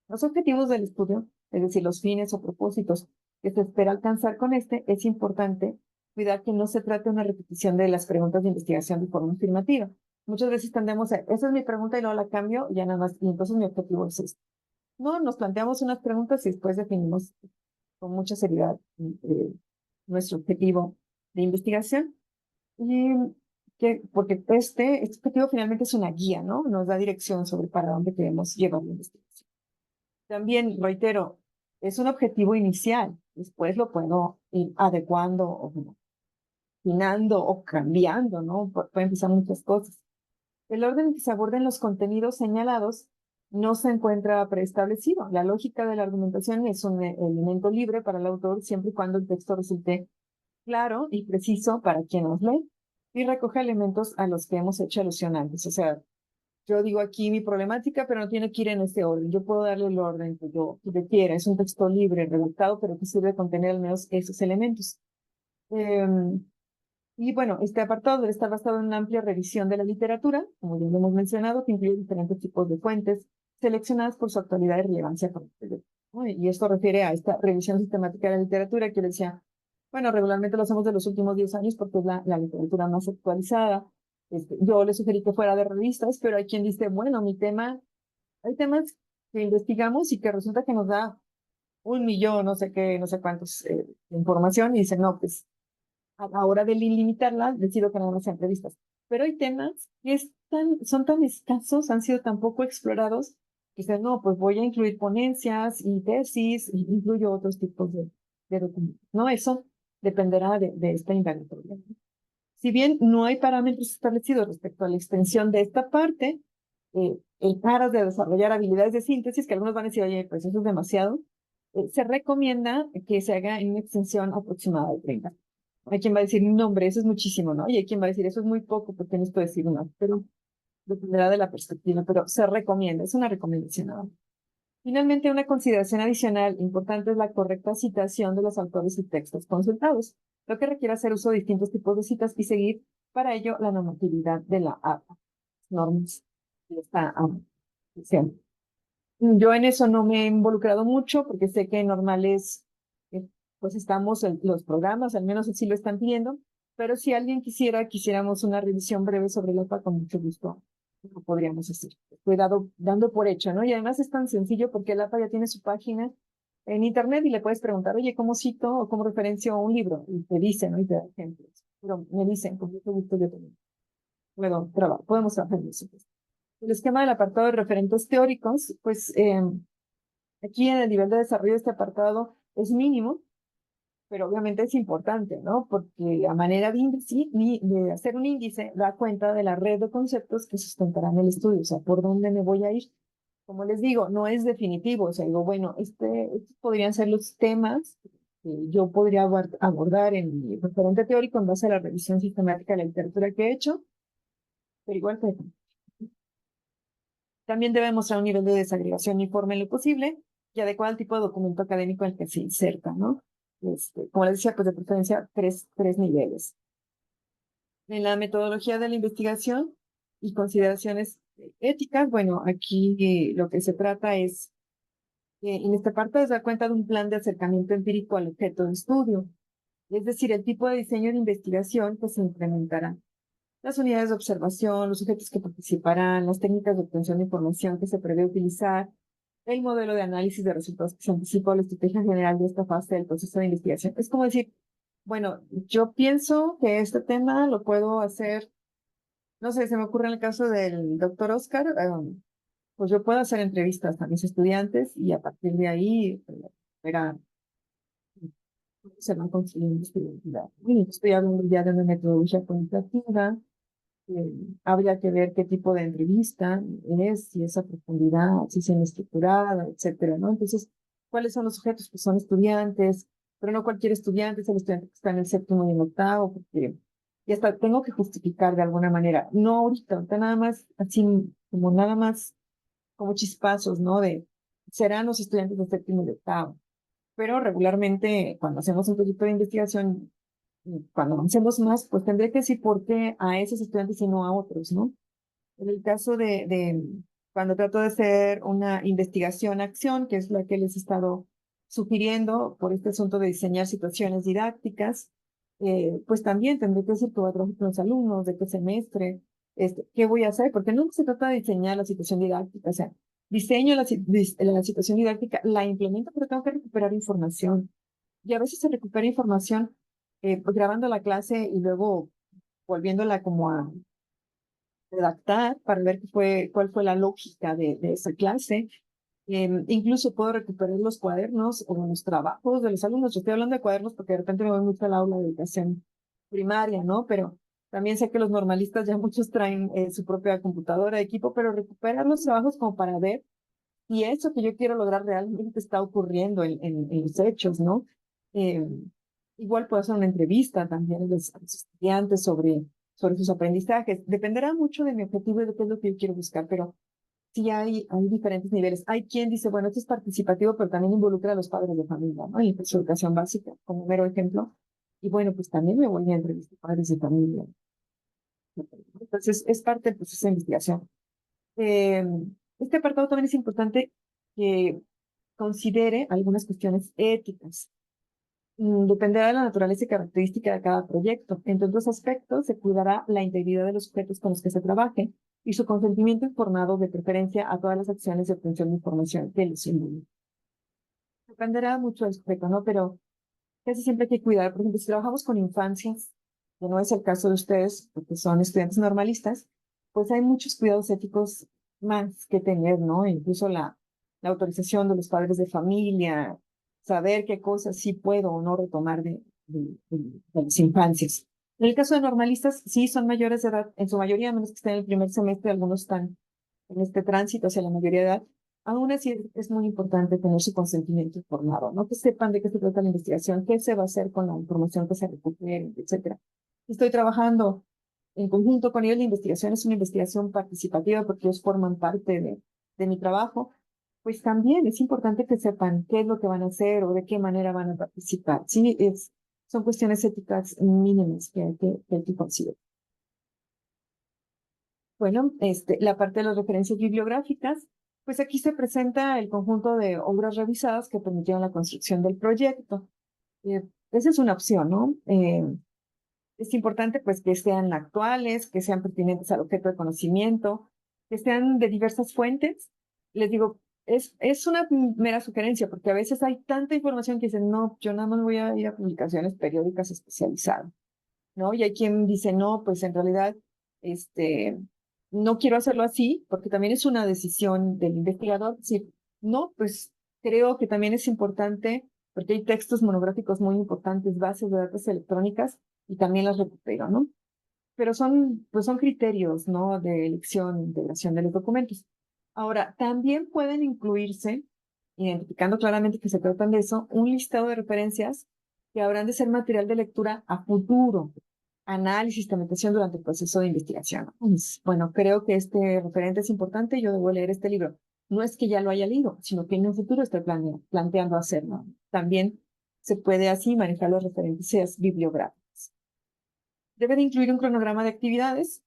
Los objetivos del estudio, es decir, los fines o propósitos que se espera alcanzar con es importante cuidar que no se trate una repetición de las preguntas de investigación de forma afirmativa. Muchas veces tendemos a, esa es mi pregunta y luego la cambio, y ya nada más, y entonces mi objetivo es esto. No, nos planteamos unas preguntas y después definimos con mucha seriedad nuestro objetivo de investigación. Y porque este objetivo finalmente es una guía, ¿no? Nos da dirección sobre para dónde queremos llevar la investigación. También, reitero, es un objetivo inicial. Después lo puedo ir adecuando o afinando o cambiando, ¿no? Pueden pasar muchas cosas. El orden en que se aborden los contenidos señalados no se encuentra preestablecido. La lógica de la argumentación es un elemento libre para el autor siempre y cuando el texto resulte claro y preciso para quien nos lee y recoge elementos a los que hemos hecho alusión antes. O sea, yo digo aquí mi problemática, pero no tiene que ir en este orden. Yo puedo darle el orden que yo quiera. Es un texto libre, redactado, pero que sirve contener al menos esos elementos. Y bueno, este apartado debe estar basado en una amplia revisión de la literatura, como ya lo hemos mencionado, que incluye diferentes tipos de fuentes seleccionadas por su actualidad y relevancia para el proyecto. Y esto refiere a esta revisión sistemática de la literatura que decía, bueno, regularmente lo hacemos de los últimos 10 años porque es la literatura más actualizada. Yo le sugerí que fuera de revistas, pero hay quien dice, bueno, hay temas que investigamos y que resulta que nos da 1 millón, no sé qué, no sé cuántos de información, y dicen, no, pues a la hora de limitarla, decido que no sean revistas. Pero hay temas que son tan escasos, han sido tan poco explorados, que dicen, no, pues voy a incluir ponencias y tesis, y incluyo otros tipos de documentos. No, eso dependerá de esta indagatoria. Si bien no hay parámetros establecidos respecto a la extensión de esta parte, en aras de desarrollar habilidades de síntesis, que algunos van a decir, oye, pues eso es demasiado, se recomienda que se haga en una extensión aproximada de 30. Hay quien va a decir, no, hombre, eso es muchísimo, ¿no? Y hay quien va a decir, eso es muy poco, porque necesito decir más, pero dependerá de la perspectiva, pero se recomienda, es una recomendación nada más. Finalmente, una consideración adicional importante es la correcta citación de los autores y textos consultados, lo que requiere hacer uso de distintos tipos de citas y seguir para ello la normatividad de la APA, normas de esta sección. Yo en eso no me he involucrado mucho porque sé que normales, pues estamos en los programas, al menos así lo están pidiendo, pero si alguien quisiéramos una revisión breve sobre la APA, con mucho gusto lo podríamos hacer. Estoy dando por hecho, ¿no? Y además es tan sencillo porque el APA ya tiene su página en internet y le puedes preguntar, oye, ¿cómo cito o cómo referencio un libro? Y te dicen, ¿no? Y te dan ejemplos. Pero me dicen, con mucho gusto yo también podemos trabajar en eso. El esquema del apartado de referentes teóricos, pues aquí en el nivel de desarrollo de este apartado es mínimo, pero obviamente es importante, ¿no? Porque a manera de índice, de hacer un índice, da cuenta de la red de conceptos que sustentarán el estudio, o sea, por dónde me voy a ir. Como les digo, no es definitivo, o sea, digo, bueno, estos podrían ser los temas que yo podría abordar en mi referente teórico en base a la revisión sistemática de la literatura que he hecho, pero igual que también debe mostrar un nivel de desagregación uniforme en lo posible y adecuado al tipo de documento académico al que se inserta, ¿no? Como les decía, pues de preferencia tres niveles. En la metodología de la investigación y consideraciones éticas, bueno, aquí lo que se trata es, en esta parte, es dar cuenta de un plan de acercamiento empírico al objeto de estudio, es decir, el tipo de diseño de investigación que se implementará, las unidades de observación, los sujetos que participarán, las técnicas de obtención de información que se prevé utilizar, el modelo de análisis de resultados que se anticipa, la estrategia general de esta fase del proceso de investigación. Es como decir, bueno, yo pienso que este tema lo puedo hacer, no sé, se me ocurre en el caso del doctor Oscar, pues yo puedo hacer entrevistas a mis estudiantes y a partir de ahí verán cómo se van construyendo esta identidad. Bueno, estoy hablando ya de una metodología cuantitativa. Habría que ver qué tipo de entrevista es, si es a profundidad, si es estructurada, etcétera, ¿no? Entonces, ¿cuáles son los sujetos? Pues son estudiantes, pero no cualquier estudiante, es el estudiante que está en el séptimo y en octavo, porque ya está, tengo que justificar de alguna manera. No ahorita nada más, así como nada más, como chispazos, ¿no? Serán los estudiantes de séptimo y de octavo. Pero regularmente, cuando hacemos un proyecto de investigación, cuando avancemos más, pues tendré que decir por qué a esos estudiantes y no a otros, ¿no? En el caso de cuando trato de hacer una investigación-acción, que es la que les he estado sugiriendo por este asunto de diseñar situaciones didácticas, pues también tendré que decir que voy a trabajar con los alumnos, de qué semestre, qué voy a hacer, porque no se trata de diseñar la situación didáctica, o sea, diseño la situación didáctica, la implemento, pero tengo que recuperar información. Y a veces se recupera información pues, grabando la clase y luego volviéndola como a redactar para ver cuál fue la lógica de esa clase. Incluso puedo recuperar los cuadernos o los trabajos de los alumnos. Yo estoy hablando de cuadernos porque de repente me voy mucho al aula de educación primaria, ¿no? Pero también sé que los normalistas ya muchos traen su propia computadora, equipo, pero recuperar los trabajos como para ver si eso que yo quiero lograr realmente está ocurriendo en los hechos, ¿no? Eh, Igual puedo hacer una entrevista también a los estudiantes sobre sus aprendizajes. Dependerá mucho de mi objetivo y de qué es lo que yo quiero buscar, pero sí hay diferentes niveles. Hay quien dice, bueno, esto es participativo, pero también involucra a los padres de familia, ¿no? Y su educación básica, como mero ejemplo. Y bueno, pues también me voy a entrevistar a padres de familia. Entonces, es parte del proceso de investigación. Este apartado también es importante que considere algunas cuestiones éticas. Dependerá de la naturaleza y característica de cada proyecto. Entre otros aspectos, se cuidará la integridad de los sujetos con los que se trabaje y su consentimiento informado de preferencia a todas las acciones de obtención de información que los involucren. Dependerá mucho del sujeto, ¿no? Pero casi siempre hay que cuidar. Por ejemplo, si trabajamos con infancias, que no es el caso de ustedes, porque son estudiantes normalistas, pues hay muchos cuidados éticos más que tener, ¿no? Incluso la autorización de los padres de familia, saber qué cosas sí puedo o no retomar de las infancias. En el caso de normalistas, sí son mayores de edad, en su mayoría, a menos que estén en el primer semestre, algunos están en este tránsito hacia la mayoría de edad. Aún así es muy importante tener su consentimiento informado, ¿no? Que sepan de qué se trata la investigación, qué se va a hacer con la información que se recupere, etcétera. Estoy trabajando en conjunto con ellos. La investigación es una investigación participativa porque ellos forman parte de mi trabajo. Pues también es importante que sepan qué es lo que van a hacer o de qué manera van a participar. Sí, son cuestiones éticas mínimas que hay que considerar. Bueno, la parte de las referencias bibliográficas, pues aquí se presenta el conjunto de obras revisadas que permitieron la construcción del proyecto. Esa es una opción, ¿no? Es importante pues que sean actuales, que sean pertinentes al objeto de conocimiento, que sean de diversas fuentes. Les digo, es una mera sugerencia, porque a veces hay tanta información que dicen, no, yo nada más voy a ir a publicaciones periódicas especializadas, ¿no? Y hay quien dice, no, pues en realidad, no quiero hacerlo así, porque también es una decisión del investigador. Decir, no, pues creo que también es importante, porque hay textos monográficos muy importantes, bases de datos electrónicas, y también las recupero, ¿no? Pero pues son criterios, ¿no? De elección e integración de los documentos. Ahora, también pueden incluirse, identificando claramente que se tratan de eso, un listado de referencias que habrán de ser material de lectura a futuro, análisis, sistematización durante el proceso de investigación. Bueno, creo que este referente es importante, yo debo leer este libro. No es que ya lo haya leído, sino que en un futuro estoy planteando hacerlo. También se puede así manejar las referencias bibliográficas. Debe de incluir un cronograma de actividades.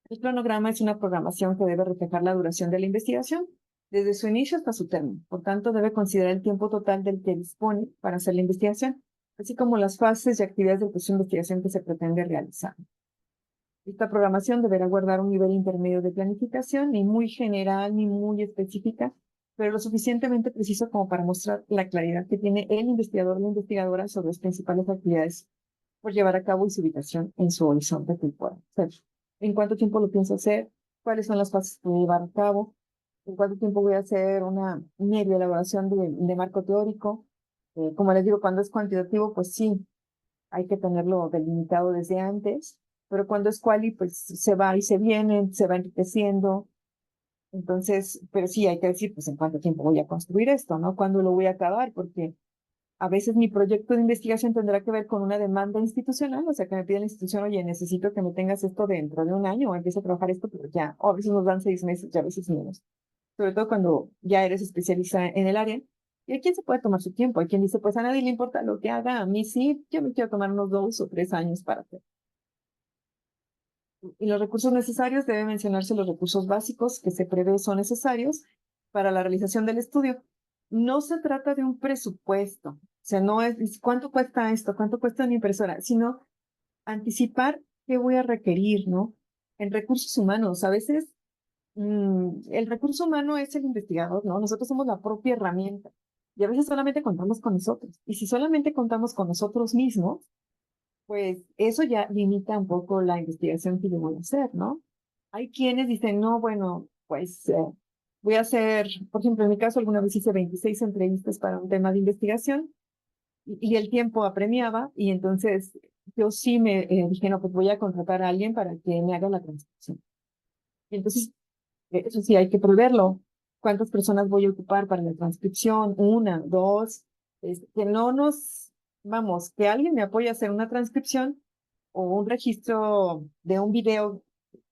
El cronograma es una programación que debe reflejar la duración de la investigación, desde su inicio hasta su término. Por tanto, debe considerar el tiempo total del que dispone para hacer la investigación, así como las fases y actividades del proceso de investigación que se pretende realizar. Esta programación deberá guardar un nivel intermedio de planificación, ni muy general ni muy específica, pero lo suficientemente preciso como para mostrar la claridad que tiene el investigador o la investigadora sobre las principales actividades por llevar a cabo y su ubicación en su horizonte temporal. O sea, ¿en cuánto tiempo lo pienso hacer? ¿Cuáles son las fases que voy a llevar a cabo? ¿En cuánto tiempo voy a hacer una media elaboración de marco teórico? Como les digo, cuando es cuantitativo, pues sí, hay que tenerlo delimitado desde antes, pero cuando es quali, pues se va y se viene, se va enriqueciendo. Entonces, pero sí, hay que decir, pues en cuánto tiempo voy a construir esto, ¿no? ¿Cuándo lo voy a acabar? Porque a veces mi proyecto de investigación tendrá que ver con una demanda institucional, o sea, que me pide la institución, oye, necesito que me tengas esto dentro de un año, o empiezo a trabajar esto, pero ya, o a veces nos dan 6 meses, ya a veces menos. Sobre todo cuando ya eres especialista en el área. Y hay quien se puede tomar su tiempo, hay quien dice, pues a nadie le importa lo que haga, a mí sí, yo me quiero tomar unos 2 o 3 años para hacer. Y los recursos necesarios, debe mencionarse los recursos básicos que se prevé son necesarios para la realización del estudio. No se trata de un presupuesto, o sea, no es cuánto cuesta esto, cuánto cuesta una impresora, sino anticipar qué voy a requerir, ¿no? En recursos humanos, a veces el recurso humano es el investigador, ¿no? Nosotros somos la propia herramienta y a veces solamente contamos con nosotros. Y si solamente contamos con nosotros mismos, pues eso ya limita un poco la investigación que yo voy a hacer, ¿no? Hay quienes dicen, no, bueno, pues voy a hacer, por ejemplo, en mi caso, alguna vez hice 26 entrevistas para un tema de investigación y el tiempo apremiaba y entonces yo sí me dije, no, pues voy a contratar a alguien para que me haga la transcripción. Y entonces, eso sí, hay que preverlo. ¿Cuántas personas voy a ocupar para la transcripción? Una, dos, que no nos, vamos, que alguien me apoye a hacer una transcripción o un registro de un video,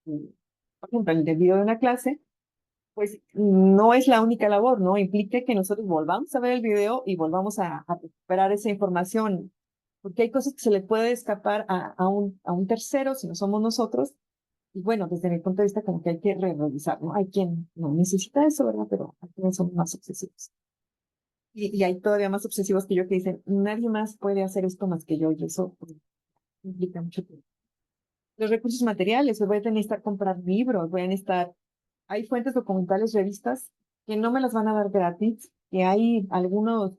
por ejemplo, el de video de una clase, pues no es la única labor, ¿no? Implica que nosotros volvamos a ver el video y volvamos a recuperar esa información, porque hay cosas que se le puede escapar a un tercero si no somos nosotros. Y bueno, desde mi punto de vista, como que hay que revisar, ¿no? Hay quien no necesita eso, ¿verdad? Pero hay quienes son más obsesivos. Y hay todavía más obsesivos que yo que dicen, nadie más puede hacer esto más que yo, y eso pues, implica mucho tiempo. Los recursos materiales, voy a necesitar comprar libros, voy a necesitar, hay fuentes documentales, revistas, que no me las van a dar gratis, que hay algunas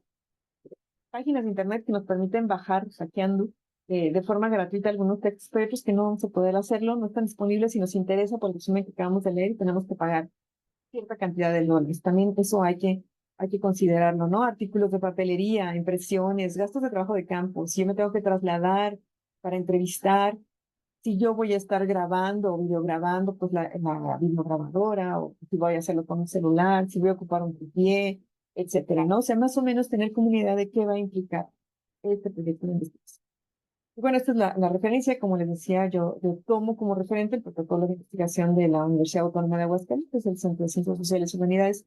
páginas de internet que nos permiten bajar, hackeando, de forma gratuita algunos textos, pero otros que no vamos a poder hacerlo, no están disponibles si nos interesa por el resumen que acabamos de leer y tenemos que pagar cierta cantidad de dólares. También eso hay que considerarlo, ¿no? Artículos de papelería, impresiones, gastos de trabajo de campo. Si yo me tengo que trasladar para entrevistar. Si yo voy a estar grabando o videograbando, pues la videograbadora, o si voy a hacerlo con un celular, si voy a ocupar un tripié, etcétera, ¿no? O sea, más o menos tener como una idea de qué va a implicar este proyecto de investigación. Y bueno, esta es la referencia, como les decía, yo tomo como referente el protocolo de investigación de la Universidad Autónoma de Aguascalientes, el Centro de Ciencias Sociales y Humanidades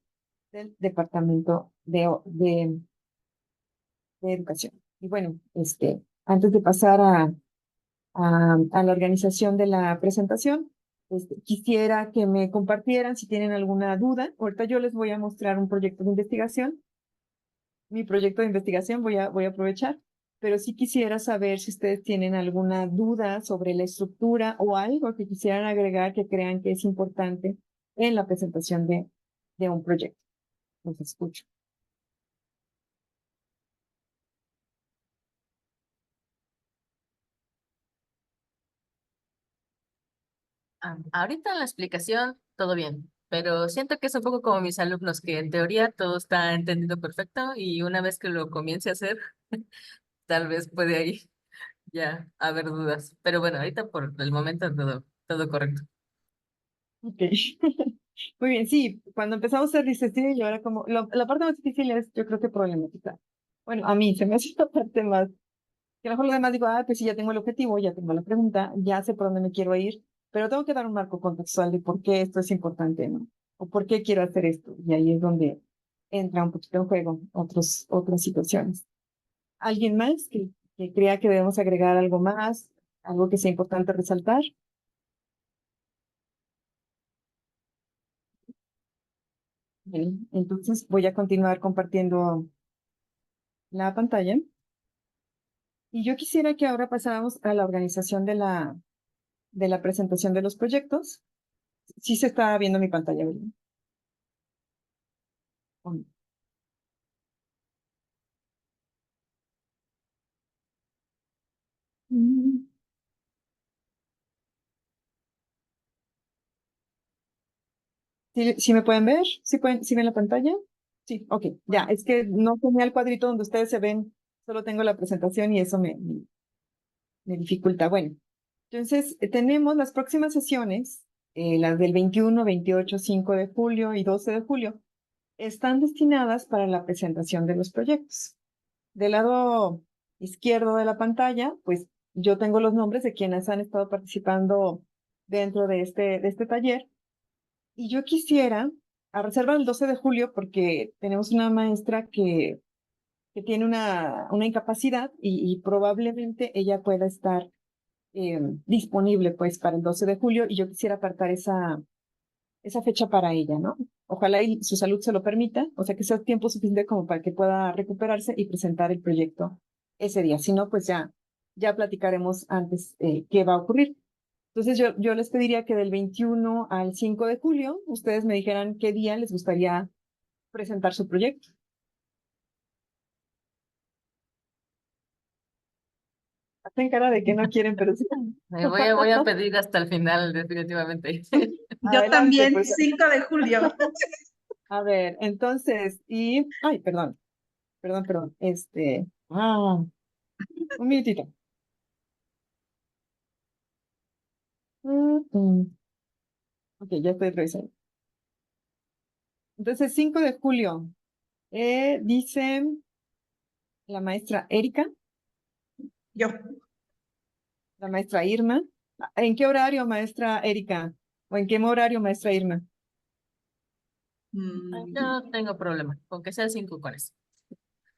del Departamento de Educación. Y bueno, antes de pasar a la organización de la presentación, quisiera que me compartieran si tienen alguna duda. Ahorita yo les voy a mostrar un proyecto de investigación. Mi proyecto de investigación voy a aprovechar, pero sí quisiera saber si ustedes tienen alguna duda sobre la estructura o algo que quisieran agregar que crean que es importante en la presentación de un proyecto. Los escucho. Ahorita en la explicación, todo bien, pero siento que es un poco como mis alumnos, que en teoría todo está entendido perfecto y una vez que lo comience a hacer, tal vez puede ahí ya haber dudas. Pero bueno, ahorita por el momento todo correcto. Ok. Muy bien, sí, cuando empezamos a hacer licencia, yo era como, la parte más difícil es, yo creo que problemática. Bueno, a mí se me hace la parte más, que a lo mejor lo demás digo, pues sí, ya tengo el objetivo, ya tengo la pregunta, ya sé por dónde me quiero ir, pero tengo que dar un marco contextual de por qué esto es importante, ¿no? O por qué quiero hacer esto. Y ahí es donde entra un poquito en juego otras situaciones. ¿Alguien más que crea que debemos agregar algo más, algo que sea importante resaltar? Bien, entonces voy a continuar compartiendo la pantalla. Y yo quisiera que ahora pasáramos a la organización de la presentación de los proyectos. Sí se está viendo mi pantalla, ¿verdad? ¿O no? Mm. ¿Sí me pueden ver? ¿Sí ven la pantalla? Sí, ok, ya. Es que no tenía el cuadrito donde ustedes se ven, solo tengo la presentación y eso me dificulta. Bueno, entonces tenemos las próximas sesiones, las del 21, 28, 5 de julio y 12 de julio, están destinadas para la presentación de los proyectos. Del lado izquierdo de la pantalla, pues yo tengo los nombres de quienes han estado participando dentro de este taller. Y yo quisiera, a reserva del 12 de julio, porque tenemos una maestra que tiene una incapacidad y probablemente ella pueda estar disponible pues para el 12 de julio y yo quisiera apartar esa fecha para ella, ¿no? Ojalá y su salud se lo permita, o sea que sea tiempo suficiente como para que pueda recuperarse y presentar el proyecto ese día. Si no, pues ya platicaremos antes qué va a ocurrir. Entonces yo les pediría que del 21 al 5 de julio ustedes me dijeran qué día les gustaría presentar su proyecto. Hacen cara de que no quieren, pero sí. Voy a pedir hasta el final, definitivamente. Yo Adelante, también, pues. 5 de julio. A ver, entonces, ay, perdón, un minutito. Ok, ya estoy revisando. Entonces, 5 de julio, dice la maestra Erika, Yo. la maestra Irma. ¿En qué horario, maestra Erika? ¿O en qué horario, maestra Irma? No tengo problema, con que sea 5 con eso.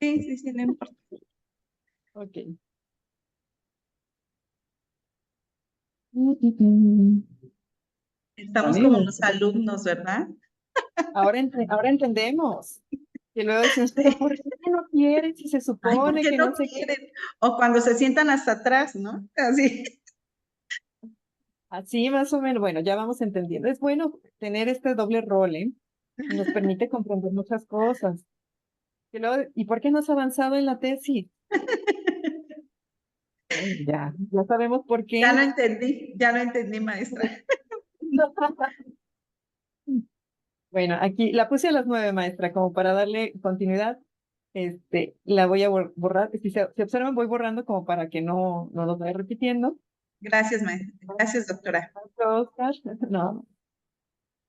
Sí, no importa. Ok. Estamos como los alumnos, ¿verdad? Ahora entendemos. Que luego decimos, pero ¿por qué no quieren si se Ay, ¿por supone qué que no no sé qué? quieren? O cuando se sientan hasta atrás, ¿no? Así. Así más o menos, bueno, ya vamos entendiendo. Es bueno tener este doble rol, ¿eh? Nos permite comprender muchas cosas. ¿Y por qué no has avanzado en la tesis? Ya sabemos por qué. Ya lo entendí, maestra. Bueno, aquí la puse a las 9, maestra, como para darle continuidad. La voy a borrar. Si observan, voy borrando como para que no los vaya repitiendo. Gracias, maestra. Gracias, doctora. Maestro Oscar, no,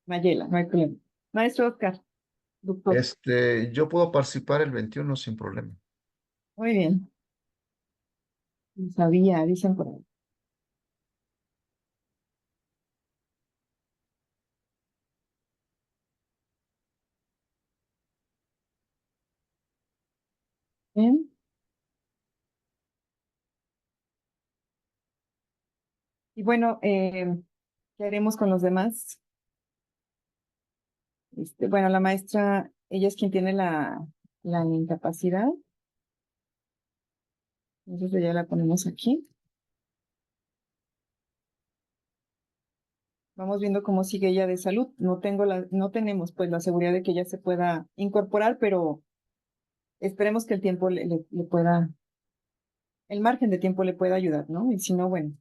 Mayela, no hay problema. Maestro Oscar, doctor, Yo puedo participar el 21 sin problema. muy bien. Lo sabía, dicen por ahí. Bien. Y bueno, ¿qué haremos con los demás? Bueno, la maestra, ella es quien tiene la incapacidad. Entonces ya la ponemos aquí. Vamos viendo cómo sigue ella de salud. No tenemos pues la seguridad de que ella se pueda incorporar, pero esperemos que el tiempo le pueda, el margen de tiempo le pueda ayudar, ¿no? Y si no, bueno,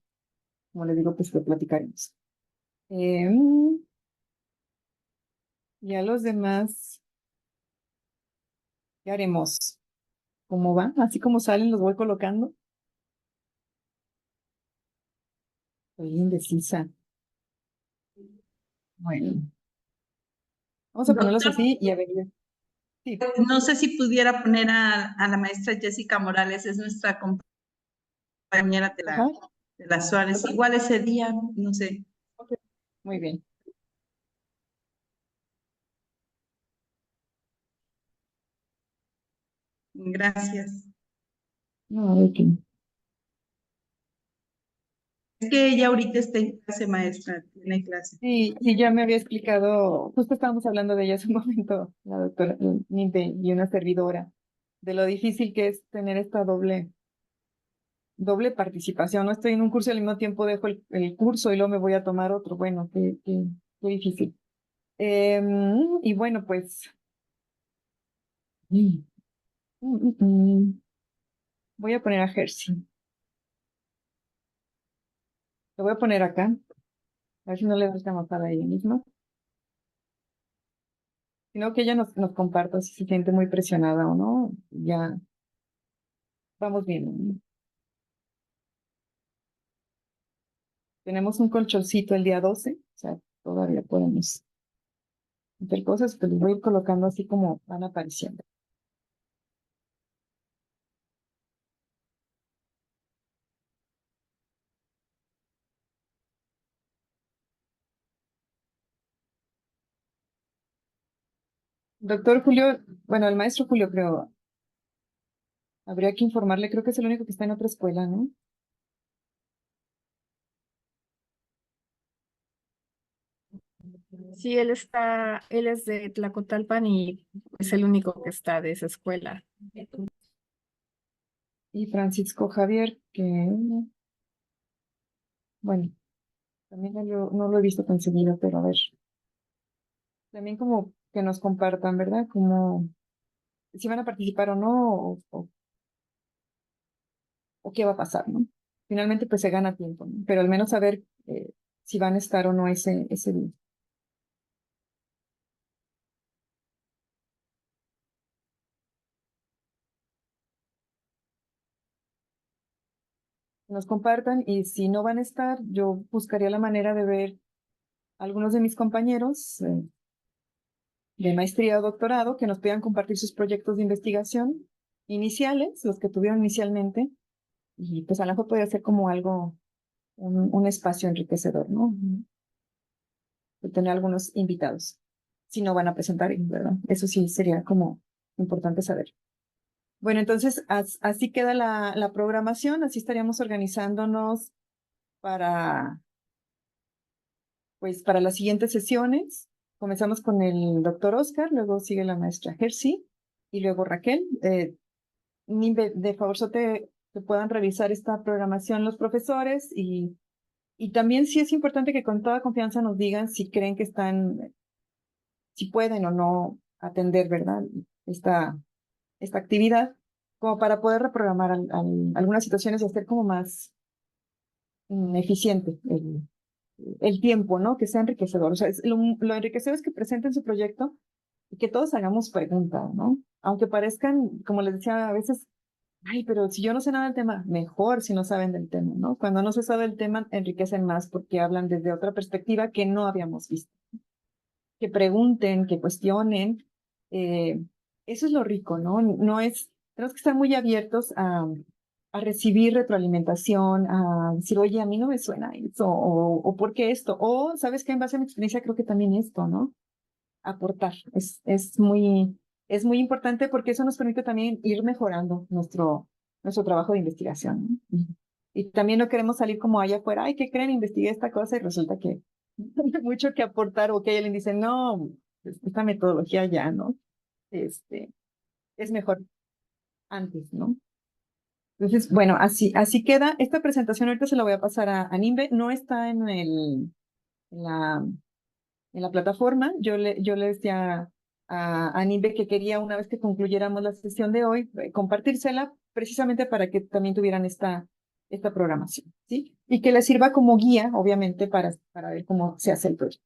como le digo, pues lo platicaremos. Ya los demás, ¿qué haremos? ¿Cómo va? Así como salen, los voy colocando. Estoy indecisa. Bueno, vamos a ponerlos Doctor, así y a ver. Sí, no sé si pudiera poner a la maestra Jessica Morales, es nuestra compañera ajá, de la Suárez. Igual ese día, no sé. ok, muy bien. Gracias. No, ok. Es que ella ahorita está en clase, maestra, tiene clase. Sí, sí, ya me había explicado, justo estábamos hablando de ella hace un momento, la doctora Ninde y una servidora, de lo difícil que es tener esta doble participación. No estoy en un curso y al mismo tiempo dejo el curso y luego me voy a tomar otro. Bueno, qué difícil. Y bueno, pues mm, voy a poner a Jersey. Lo voy a poner acá, a ver si no le da esta matada a ella misma. Sino que ella nos comparta si se siente muy presionada o no. Ya vamos viendo, ¿no? Tenemos un colchoncito el día 12, o sea, todavía podemos hacer cosas, pero los voy a ir colocando así como van apareciendo. Doctor Julio, bueno, el maestro Julio creo, habría que informarle, creo que es el único que está en otra escuela, ¿no? Sí, él es de Tlacotalpan y es el único que está de esa escuela. Y Francisco Javier, que, bueno, también no lo he visto tan seguido, pero a ver, también como que nos compartan, ¿verdad? Como si van a participar o no, o qué va a pasar, ¿no? Finalmente, pues se gana tiempo, ¿no? Pero al menos saber si van a estar o no ese día. Nos compartan y si no van a estar, yo buscaría la manera de ver a algunos de mis compañeros de maestría o doctorado que nos puedan compartir sus proyectos de investigación iniciales, los que tuvieron inicialmente, y pues a lo mejor podría ser como algo, un espacio enriquecedor, ¿no? De tener algunos invitados, si no van a presentar, ¿verdad? Eso sí sería como importante saber. Bueno, entonces así queda la programación, así estaríamos organizándonos para, pues, para las siguientes sesiones. Comenzamos con el doctor Oscar, luego sigue la maestra Jersey y luego Raquel. Nimbe, de favor, que puedan revisar esta programación los profesores y también sí es importante que con toda confianza nos digan si creen que si pueden o no atender, ¿verdad? Esta actividad, como para poder reprogramar algunas situaciones y hacer como más eficiente el tiempo, ¿no? Que sea enriquecedor. O sea, lo enriquecedor es que presenten su proyecto y que todos hagamos preguntas, ¿no? aunque parezcan, como les decía, a veces, ay, pero si yo no sé nada del tema, mejor si no saben del tema, ¿no? Cuando no se sabe del tema, enriquecen más porque hablan desde otra perspectiva que no habíamos visto. Que pregunten, que cuestionen, eso es lo rico, ¿no? No es, tenemos que estar muy abiertos a recibir retroalimentación, a decir, oye, a mí no me suena eso, o ¿por qué esto? O, ¿sabes qué? En base a mi experiencia creo que también esto, ¿no? Aportar. Es muy importante porque eso nos permite también ir mejorando nuestro trabajo de investigación, ¿no? Y también no queremos salir como allá afuera, ay, ¿qué creen? Investigué esta cosa y resulta que no hay mucho que aportar o que alguien dice, no, esta metodología ya, ¿no? Este, es mejor antes, ¿no? Entonces, bueno, así queda. Esta presentación ahorita se la voy a pasar a Nimbe, no está en la, en la plataforma. Yo le decía a Nimbe que quería, una vez que concluyéramos la sesión de hoy, compartírsela precisamente para que también tuvieran esta programación, ¿sí? Y que les sirva como guía, obviamente, para ver cómo se hace el proyecto.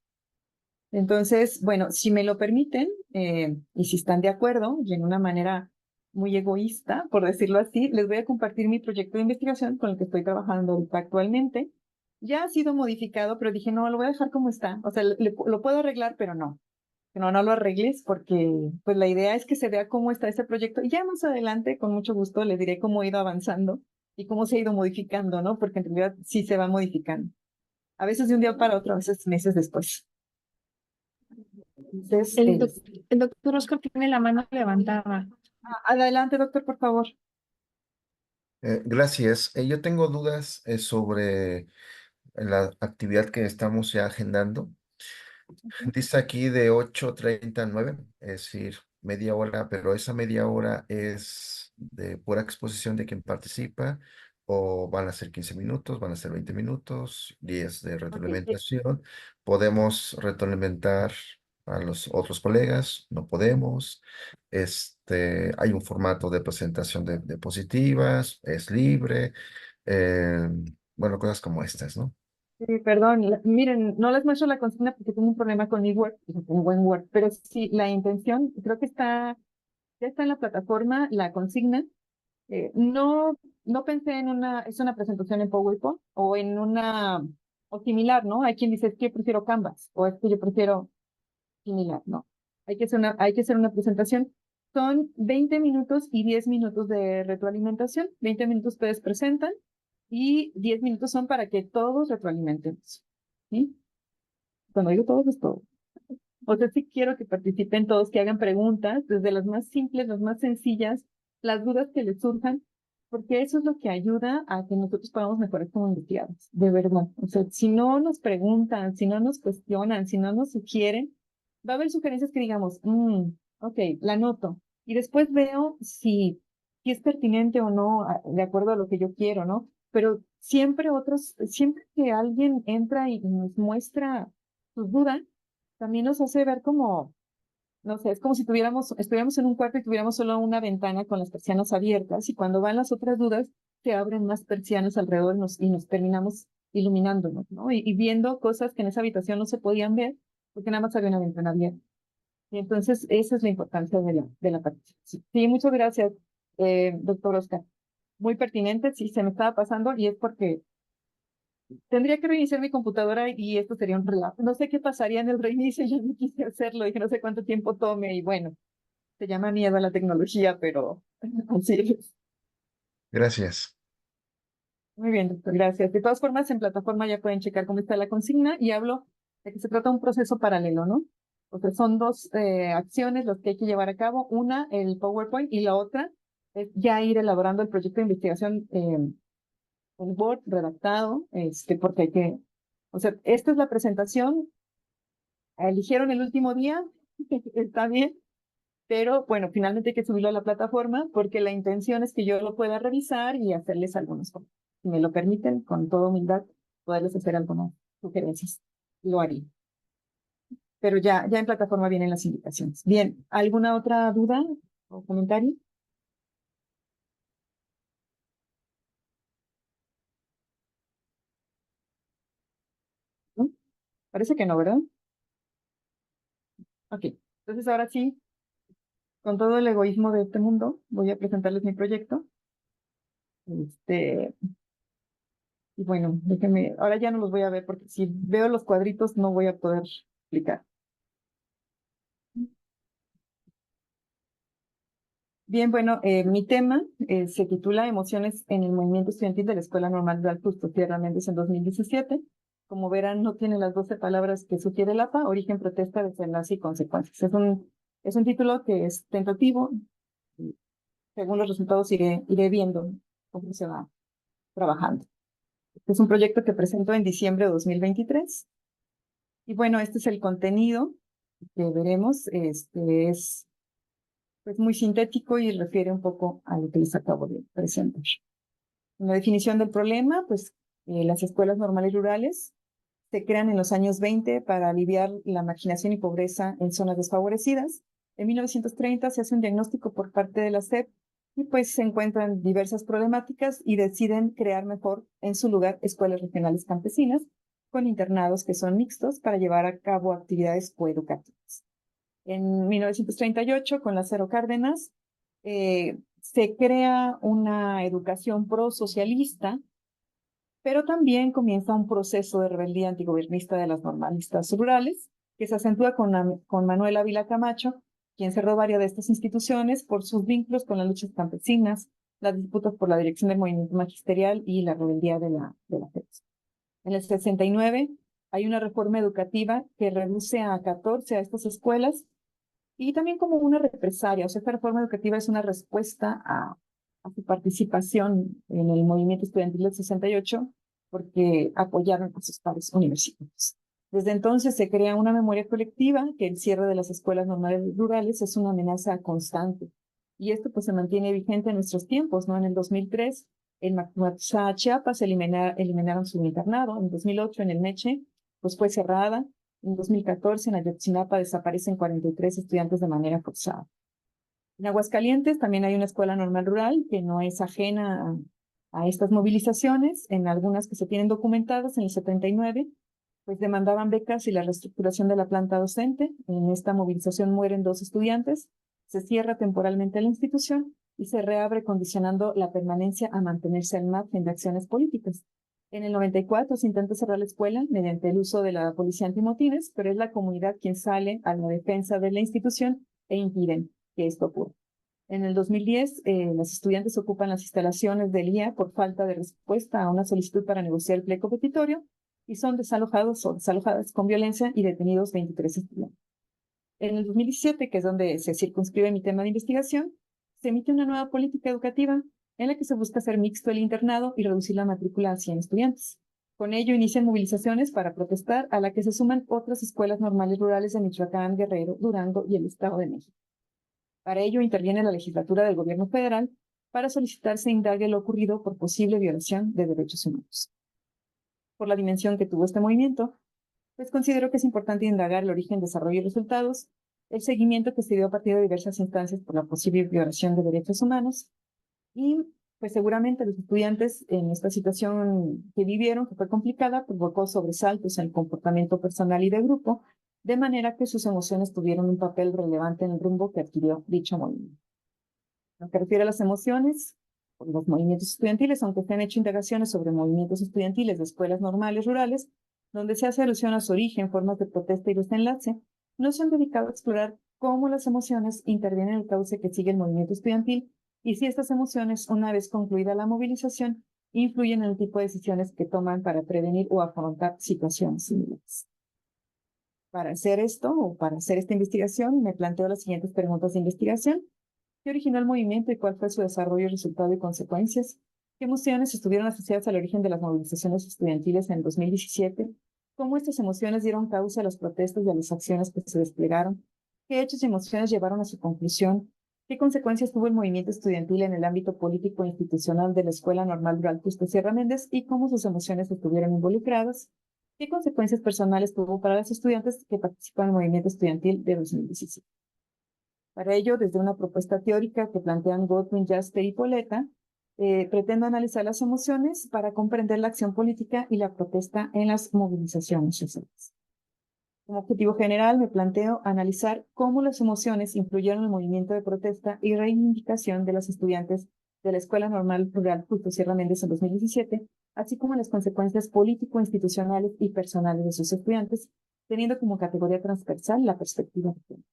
Entonces, bueno, si me lo permiten, y si están de acuerdo, y en una manera muy egoísta, por decirlo así, les voy a compartir mi proyecto de investigación con el que estoy trabajando ahorita actualmente. Ya ha sido modificado, pero dije, no, lo voy a dejar como está. O sea, lo puedo arreglar, pero no. No lo arregles porque pues la idea es que se vea cómo está este proyecto. Y ya más adelante, con mucho gusto, les diré cómo ha ido avanzando y cómo se ha ido modificando, ¿no? Porque en realidad sí se va modificando. A veces de un día para otro, a veces meses después. Entonces, El doctor Oscar tiene la mano levantada. adelante, doctor, por favor. Gracias. Yo tengo dudas sobre la actividad que estamos ya agendando. Dice aquí de 8:30 a 9, es decir, media hora, pero esa media hora es de pura exposición de quien participa, o van a ser 15 minutos, van a ser 20 minutos, 10 de Okay. retroalimentación. Podemos retroalimentar a los otros colegas, no podemos. Hay un formato de presentación de diapositivas, es libre, eh, bueno, cosas como estas, ¿no? Sí, perdón, miren, no les muestro la consigna porque tengo un problema con mi Word, un buen Word, pero sí, la intención, creo que ya está en la plataforma, la consigna. No pensé es una presentación en PowerPoint o similar, ¿no? Hay quien dice, es que yo prefiero Canvas, o es que yo prefiero similar, ¿no? Hay que hacer una presentación. Son 20 minutos y 10 minutos de retroalimentación. 20 minutos ustedes presentan y 10 minutos son para que todos retroalimentemos, ¿sí? Cuando digo todos, es todo. O sea, sí quiero que participen todos, que hagan preguntas, desde las más simples, las más sencillas, las dudas que les surjan, porque eso es lo que ayuda a que nosotros podamos mejorar como investigadores, de verdad. O sea, si no nos preguntan, si no nos cuestionan, si no nos sugieren, va a haber sugerencias que digamos, ok, la noto. Y después veo si es pertinente o no, de acuerdo a lo que yo quiero, ¿no? Pero siempre que alguien entra y nos muestra sus dudas, también nos hace ver como, no sé, es como si estuviéramos en un cuarto y tuviéramos solo una ventana con las persianas abiertas y cuando van las otras dudas, se abren más persianas alrededor y nos terminamos iluminándonos, ¿no? Y viendo cosas que en esa habitación no se podían ver porque nada más había una ventana abierta. Y entonces, esa es la importancia de la participación. Sí, muchas gracias, doctor Oscar. Muy pertinente, sí, se me estaba pasando y es porque tendría que reiniciar mi computadora y esto sería un relajo. No sé qué pasaría en el reinicio, yo no quise hacerlo, dije no sé cuánto tiempo tome y bueno, se llama miedo a la tecnología, pero así es. Gracias. Muy bien, doctor, gracias. De todas formas, en plataforma ya pueden checar cómo está la consigna y hablo de que se trata de un proceso paralelo, ¿no? O sea, son dos acciones las que hay que llevar a cabo. Una, el PowerPoint, y la otra es ya ir elaborando el proyecto de investigación en Word redactado, porque o sea, esta es la presentación, eligieron el último día, está bien, pero bueno, finalmente hay que subirlo a la plataforma porque la intención es que yo lo pueda revisar y hacerles algunos comentarios. Si me lo permiten, con toda humildad, poderles hacer algunas sugerencias. Lo haría. Pero ya en plataforma vienen las invitaciones. Bien, ¿alguna otra duda o comentario? ¿No? Parece que no, ¿verdad? Ok, entonces ahora sí, Con todo el egoísmo de este mundo, voy a presentarles mi proyecto. Y bueno, déjenme, ahora ya no los voy a ver porque si veo los cuadritos no voy a poder explicar. Bien, bueno, mi tema se titula Emociones en el movimiento estudiantil de la Escuela Normal de Justo Sierra Méndez en 2017. Como verán, no tiene las 12 palabras que sugiere el APA, origen, protesta, desenlace y consecuencias. Es un título que es tentativo. Y según los resultados iré viendo cómo se va trabajando. Este es un proyecto que presento en diciembre de 2023. Y bueno, este es el contenido que veremos. Este es pues muy sintético y refiere un poco a lo que les acabo de presentar. En la definición del problema, pues las escuelas normales rurales se crean en los años 20 para aliviar la marginación y pobreza en zonas desfavorecidas. En 1930 se hace un diagnóstico por parte de la SEP y pues se encuentran diversas problemáticas y deciden crear mejor en su lugar escuelas regionales campesinas con internados que son mixtos para llevar a cabo actividades coeducativas. En 1938, con Lázaro Cárdenas, se crea una educación prosocialista, pero también comienza un proceso de rebeldía antigobernista de las normalistas rurales, que se acentúa con Manuel Ávila Camacho, quien cerró varias de estas instituciones por sus vínculos con las luchas campesinas, las disputas por la dirección del movimiento magisterial y la rebeldía de la FES. En el 69 hay una reforma educativa que reduce a 14 a estas escuelas y también como una represalia. O sea, esta reforma educativa es una respuesta a su participación en el movimiento estudiantil del 68, porque apoyaron a sus pares universitarios. Desde entonces se crea una memoria colectiva que el cierre de las escuelas normales rurales es una amenaza constante. Y esto pues se mantiene vigente en nuestros tiempos, ¿no? En el 2003, en Macuatza, Chiapas, eliminaron su internado. En 2008, en el Meche, pues fue cerrada. En 2014, en Ayotzinapa, desaparecen 43 estudiantes de manera forzada. En Aguascalientes también hay una escuela normal rural que no es ajena a estas movilizaciones, en algunas que se tienen documentadas en el 79, pues demandaban becas y la reestructuración de la planta docente. En esta movilización mueren 2 estudiantes, se cierra temporalmente la institución y se reabre condicionando la permanencia a mantenerse al margen de acciones políticas. En el 94 se intenta cerrar la escuela mediante el uso de la policía antimotines, pero es la comunidad quien sale a la defensa de la institución e impiden que esto ocurra. En el 2010, los estudiantes ocupan las instalaciones del IA por falta de respuesta a una solicitud para negociar el pleito petitorio y son desalojados o desalojadas con violencia y detenidos 23 estudiantes. En el 2017, que es donde se circunscribe mi tema de investigación, se emite una nueva política educativa en la que se busca hacer mixto el internado y reducir la matrícula a 100 estudiantes. Con ello inician movilizaciones para protestar, a la que se suman otras escuelas normales rurales de Michoacán, Guerrero, Durango y el Estado de México. Para ello interviene la legislatura del gobierno federal para solicitar se indague lo ocurrido por posible violación de derechos humanos. Por la dimensión que tuvo este movimiento, pues considero que es importante indagar el origen, desarrollo y resultados, el seguimiento que se dio a partir de diversas instancias por la posible violación de derechos humanos y pues seguramente los estudiantes en esta situación que vivieron, que fue complicada, provocó sobresaltos en el comportamiento personal y de grupo, de manera que sus emociones tuvieron un papel relevante en el rumbo que adquirió dicho movimiento. En lo que refiere a las emociones, por los movimientos estudiantiles, aunque se han hecho indagaciones sobre movimientos estudiantiles de escuelas normales rurales, donde se hace alusión a su origen, formas de protesta y desenlace, no se han dedicado a explorar cómo las emociones intervienen en el cauce que sigue el movimiento estudiantil y si estas emociones, una vez concluida la movilización, influyen en el tipo de decisiones que toman para prevenir o afrontar situaciones similares. Para hacer esto, o para hacer esta investigación, me planteo las siguientes preguntas de investigación. ¿Qué originó el movimiento y cuál fue su desarrollo, resultado y consecuencias? ¿Qué emociones estuvieron asociadas al origen de las movilizaciones estudiantiles en el 2017? ¿Cómo estas emociones dieron causa a las protestas y a las acciones que se desplegaron? ¿Qué hechos y emociones llevaron a su conclusión? ¿Qué consecuencias tuvo el movimiento estudiantil en el ámbito político e institucional de la Escuela Normal Rural Justo Sierra Méndez y cómo sus emociones estuvieron involucradas? ¿Qué consecuencias personales tuvo para los estudiantes que participan en el movimiento estudiantil de 2017? Para ello, desde una propuesta teórica que plantean Godwin, Jasper y Poleta, pretendo analizar las emociones para comprender la acción política y la protesta en las movilizaciones sociales. Como objetivo general, me planteo analizar cómo las emociones influyeron en el movimiento de protesta y reivindicación de los estudiantes de la Escuela Normal Rural Justo Sierra Méndez en 2017, así como las consecuencias político-institucionales y personales de sus estudiantes, teniendo como categoría transversal la perspectiva de género.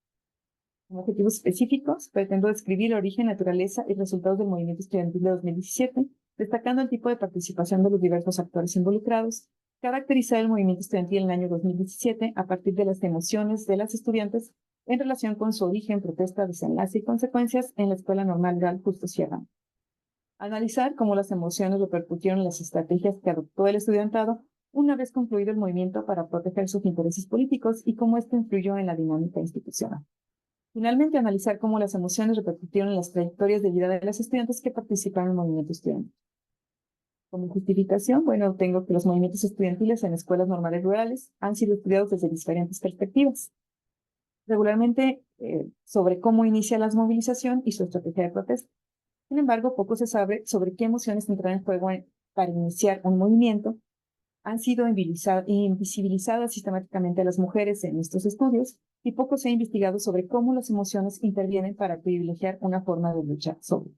Como objetivos específicos, pretendo describir el origen, naturaleza y resultados del movimiento estudiantil de 2017, destacando el tipo de participación de los diversos actores involucrados, caracterizar el movimiento estudiantil en el año 2017 a partir de las emociones de las estudiantes en relación con su origen, protesta, desenlace y consecuencias en la Escuela Normal Rural Justo Sierra. Analizar cómo las emociones repercutieron en las estrategias que adoptó el estudiantado una vez concluido el movimiento para proteger sus intereses políticos y cómo esto influyó en la dinámica institucional. Finalmente, analizar cómo las emociones repercutieron en las trayectorias de vida de los estudiantes que participaron en el movimiento estudiantil. Como justificación, bueno, tengo que los movimientos estudiantiles en escuelas normales rurales han sido estudiados desde diferentes perspectivas. Regularmente sobre cómo inicia la movilización y su estrategia de protesta. Sin embargo, poco se sabe sobre qué emociones entran en juego para iniciar un movimiento. Han sido invisibilizadas sistemáticamente a las mujeres en estos estudios y poco se ha investigado sobre cómo las emociones intervienen para privilegiar una forma de lucha sobre.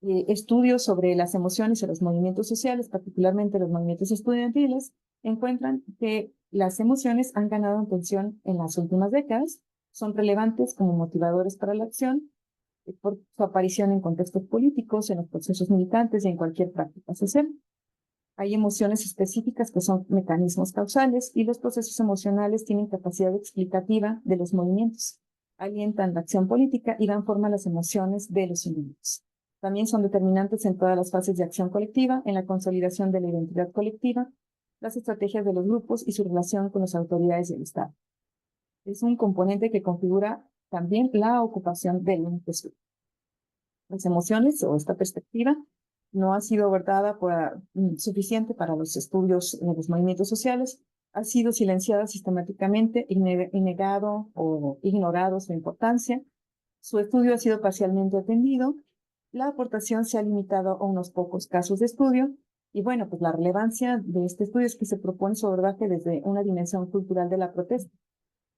Estudios sobre las emociones y los movimientos sociales, particularmente los movimientos estudiantiles, encuentran que las emociones han ganado atención en las últimas décadas, son relevantes como motivadores para la acción, por su aparición en contextos políticos, en los procesos militantes y en cualquier práctica social. Hay emociones específicas que son mecanismos causales y los procesos emocionales tienen capacidad explicativa de los movimientos, alientan la acción política y dan forma a las emociones de los individuos. También son determinantes en todas las fases de acción colectiva, en la consolidación de la identidad colectiva, las estrategias de los grupos y su relación con las autoridades del Estado. Es un componente que configura también la ocupación del ente. Las emociones o esta perspectiva no ha sido abordada suficiente para los estudios de los movimientos sociales, ha sido silenciada sistemáticamente y negado o ignorado su importancia. Su estudio ha sido parcialmente atendido. La aportación se ha limitado a unos pocos casos de estudio. Y bueno, pues la relevancia de este estudio es que se propone su abordaje desde una dimensión cultural de la protesta,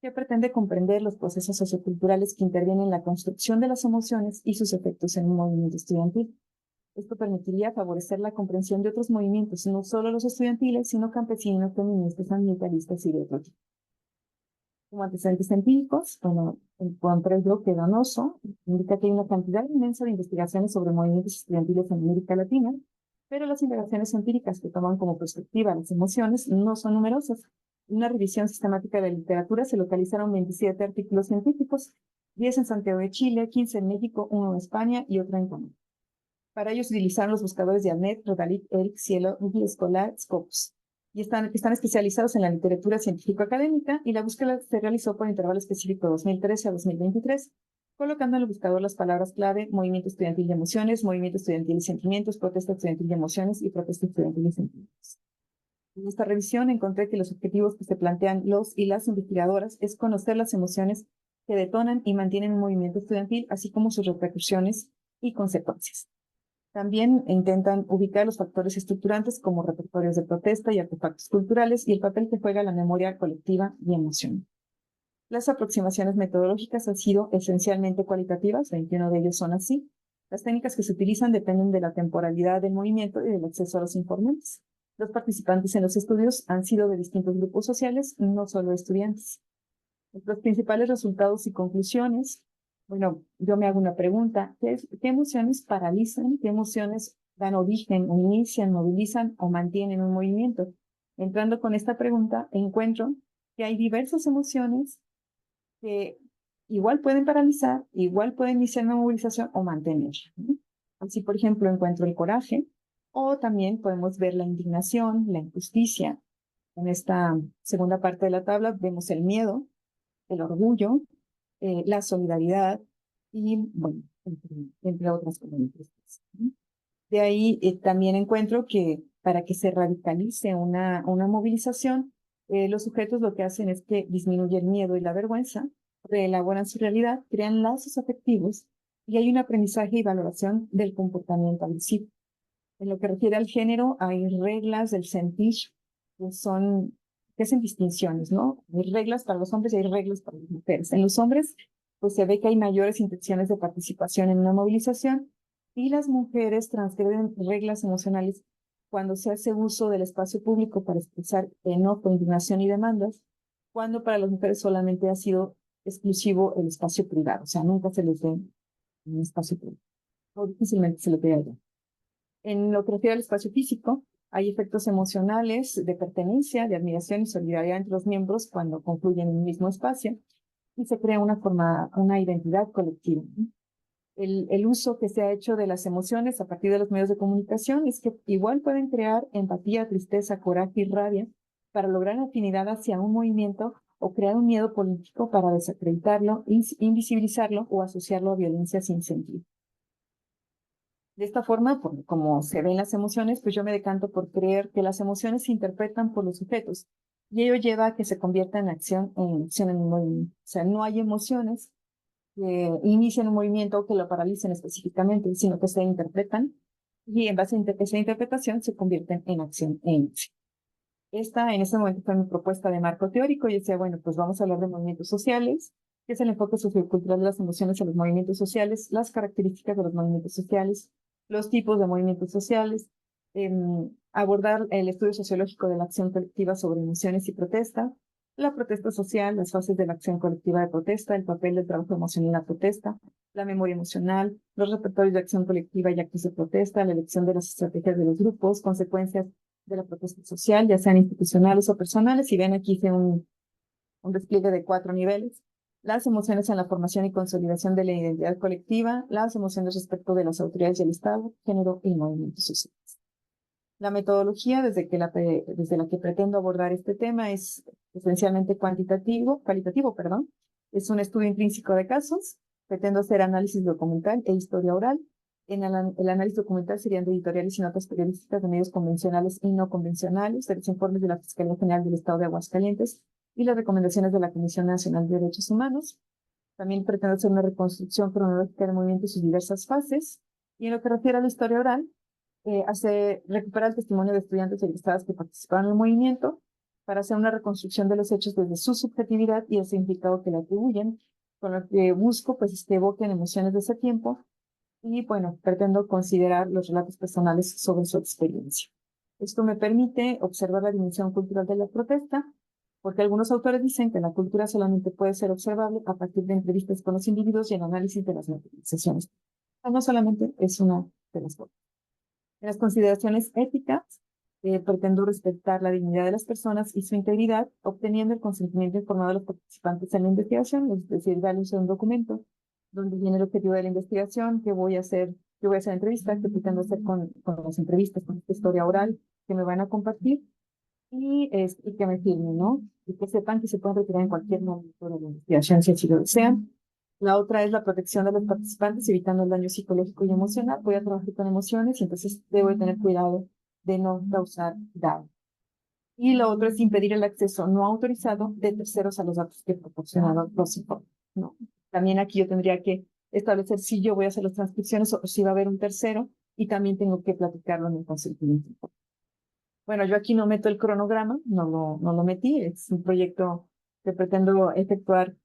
que pretende comprender los procesos socioculturales que intervienen en la construcción de las emociones y sus efectos en un movimiento estudiantil. Esto permitiría favorecer la comprensión de otros movimientos, no solo los estudiantiles, sino campesinos, feministas, ambientalistas y de otro tipo. Como antecedentes empíricos, bueno, encontré yo que Donoso indica que hay una cantidad inmensa de investigaciones sobre movimientos estudiantiles en América Latina, pero las indagaciones empíricas que toman como perspectiva las emociones no son numerosas. En una revisión sistemática de la literatura se localizaron 27 artículos científicos, 10 en Santiago de Chile, 15 en México, 1 en España y otro en Canadá. Para ellos utilizaron los buscadores de ANET, Rodalic, ERIC, Cielo, Google Scholar, Scopus. Y están especializados en la literatura científico-académica y la búsqueda se realizó por intervalo específico de 2013 a 2023, colocando en el buscador las palabras clave movimiento estudiantil de emociones, movimiento estudiantil y sentimientos, protesta estudiantil de emociones y protesta estudiantil y sentimientos. En esta revisión encontré que los objetivos que se plantean los y las investigadoras es conocer las emociones que detonan y mantienen un movimiento estudiantil, así como sus repercusiones y consecuencias. También intentan ubicar los factores estructurantes como repertorios de protesta y artefactos culturales y el papel que juega la memoria colectiva y emoción. Las aproximaciones metodológicas han sido esencialmente cualitativas, 21 de ellos son así. Las técnicas que se utilizan dependen de la temporalidad del movimiento y del acceso a los informantes. Los participantes en los estudios han sido de distintos grupos sociales, no solo estudiantes. Los principales resultados y conclusiones. Bueno, yo me hago una pregunta. ¿Qué emociones paralizan? ¿Qué emociones dan origen, o inician, movilizan o mantienen un movimiento? Entrando con esta pregunta, encuentro que hay diversas emociones que igual pueden paralizar, igual pueden iniciar una movilización o mantener. Así, por ejemplo, encuentro el coraje, o también podemos ver la indignación, la injusticia. En esta segunda parte de la tabla vemos el miedo, el orgullo, la solidaridad y, bueno, entre otras componentes. De ahí también encuentro que para que se radicalice una movilización, los sujetos lo que hacen es que disminuyen el miedo y la vergüenza, reelaboran su realidad, crean lazos afectivos y hay un aprendizaje y valoración del comportamiento agresivo. En lo que refiere al género, hay reglas del sentir que son que hacen distinciones, ¿no? Hay reglas para los hombres y hay reglas para las mujeres. En los hombres, pues se ve que hay mayores intenciones de participación en una movilización y las mujeres transgreden reglas emocionales cuando se hace uso del espacio público para expresar enojo, indignación y demandas, cuando para las mujeres solamente ha sido exclusivo el espacio privado, o sea, nunca se les ve un espacio público, o difícilmente se les ve allá. En lo que refiere al espacio físico, hay efectos emocionales de pertenencia, de admiración y solidaridad entre los miembros cuando confluyen en un mismo espacio y se crea una identidad colectiva. El uso que se ha hecho de las emociones a partir de los medios de comunicación es que igual pueden crear empatía, tristeza, coraje y rabia para lograr afinidad hacia un movimiento o crear un miedo político para desacreditarlo, invisibilizarlo o asociarlo a violencia sin sentido. De esta forma, como se ven las emociones, pues yo me decanto por creer que las emociones se interpretan por los sujetos y ello lleva a que se convierta en acción en un movimiento. O sea, no hay emociones que inicien un movimiento o que lo paralicen específicamente, sino que se interpretan y en base a esa interpretación se convierten en acción e inicio. Esta, en ese momento, fue mi propuesta de marco teórico. Yo decía, bueno, pues vamos a hablar de movimientos sociales, que es el enfoque sociocultural de las emociones en los movimientos sociales, las características de los movimientos sociales, los tipos de movimientos sociales, abordar el estudio sociológico de la acción colectiva sobre emociones y protesta, la protesta social, las fases de la acción colectiva de protesta, el papel del trabajo emocional en la protesta, la memoria emocional, los repertorios de acción colectiva y actos de protesta, la elección de las estrategias de los grupos, consecuencias de la protesta social, ya sean institucionales o personales. Y ven, aquí hice un despliegue de 4 niveles. Las emociones en la formación y consolidación de la identidad colectiva, las emociones respecto de las autoridades del Estado, género y movimientos sociales. La metodología desde la que pretendo abordar este tema es esencialmente cualitativo, perdón. Es un estudio intrínseco de casos. Pretendo hacer análisis documental e historia oral. En el análisis documental serían de editoriales y notas periodísticas de medios convencionales y no convencionales, de los informes de la Fiscalía General del Estado de Aguascalientes y las recomendaciones de la Comisión Nacional de Derechos Humanos. También pretendo hacer una reconstrucción cronológica de movimientos y sus diversas fases. Y en lo que refiere a la historia oral, recuperar el testimonio de estudiantes y egresadas que participaron en el movimiento para hacer una reconstrucción de los hechos desde su subjetividad y el significado que le atribuyen, con lo que busco pues que evoquen emociones de ese tiempo y bueno, pretendo considerar los relatos personales sobre su experiencia. Esto me permite observar la dimensión cultural de la protesta, porque algunos autores dicen que la cultura solamente puede ser observable a partir de entrevistas con los individuos y el análisis de las movilizaciones. No solamente es una de las cosas. En las consideraciones éticas, pretendo respetar la dignidad de las personas y su integridad, obteniendo el consentimiento informado de los participantes en la investigación, es decir, darles un documento donde viene el objetivo de la investigación, qué voy a hacer entrevistas, qué pretendo hacer con las entrevistas, con esta historia oral que me van a compartir y que me firmen, ¿no? Y que sepan que se pueden retirar en cualquier momento de la investigación si así lo desean. La otra es la protección de los participantes, evitando el daño psicológico y emocional. Voy a trabajar con emociones y entonces debo de tener cuidado de no causar daño. Y lo otro es impedir el acceso no autorizado de terceros a los datos que proporcionaron los informes, ¿no? También aquí yo tendría que establecer si yo voy a hacer las transcripciones o si va a haber un tercero y también tengo que platicarlo en el consentimiento. Bueno, yo aquí no meto el cronograma, no lo metí, es un proyecto que pretendo efectuar,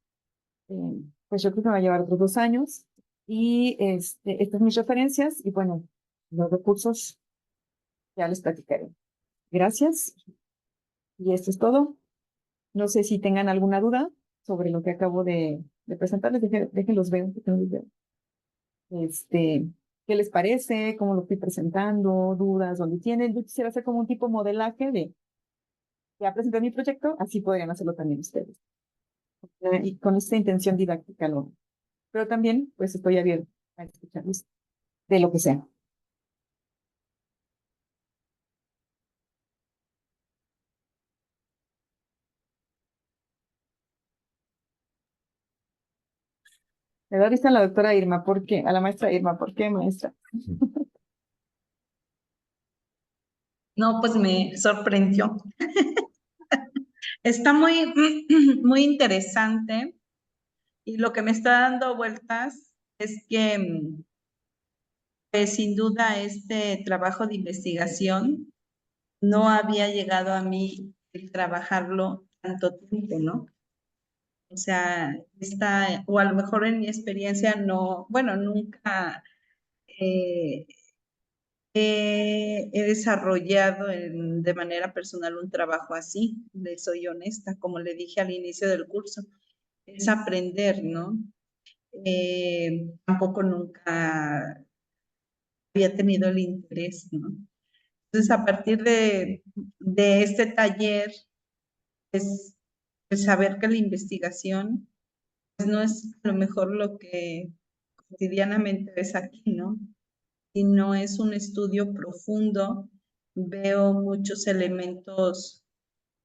pues yo creo que me va a llevar otros 2 años. Y estas son mis referencias y bueno, los recursos ya les platicaré. Gracias. Y esto es todo. No sé si tengan alguna duda sobre lo que acabo de presentarles. Déjenlos ver. ¿Qué les parece? ¿Cómo lo estoy presentando? ¿Dudas? ¿Dónde tienen? Yo quisiera hacer como un tipo modelaje de ya presenté mi proyecto, así podrían hacerlo también ustedes. Y con esta intención didáctica pero también pues estoy abierto a escucharlos de lo que sea. Le da vista a la doctora Irma, ¿por qué? A la maestra Irma, ¿por qué, maestra? No, pues me sorprendió. Está muy, muy interesante y lo que me está dando vueltas es que pues, sin duda este trabajo de investigación no había llegado a mí el trabajarlo tanto tiempo, ¿no? O sea, o a lo mejor en mi experiencia no, bueno, nunca eh, he desarrollado de manera personal un trabajo así, le soy honesta, como le dije al inicio del curso, es aprender, ¿no? Tampoco nunca había tenido el interés, ¿no? Entonces, a partir de este taller, es saber que la investigación pues, no es a lo mejor lo que cotidianamente ves aquí, ¿no? Y no es un estudio profundo, veo muchos elementos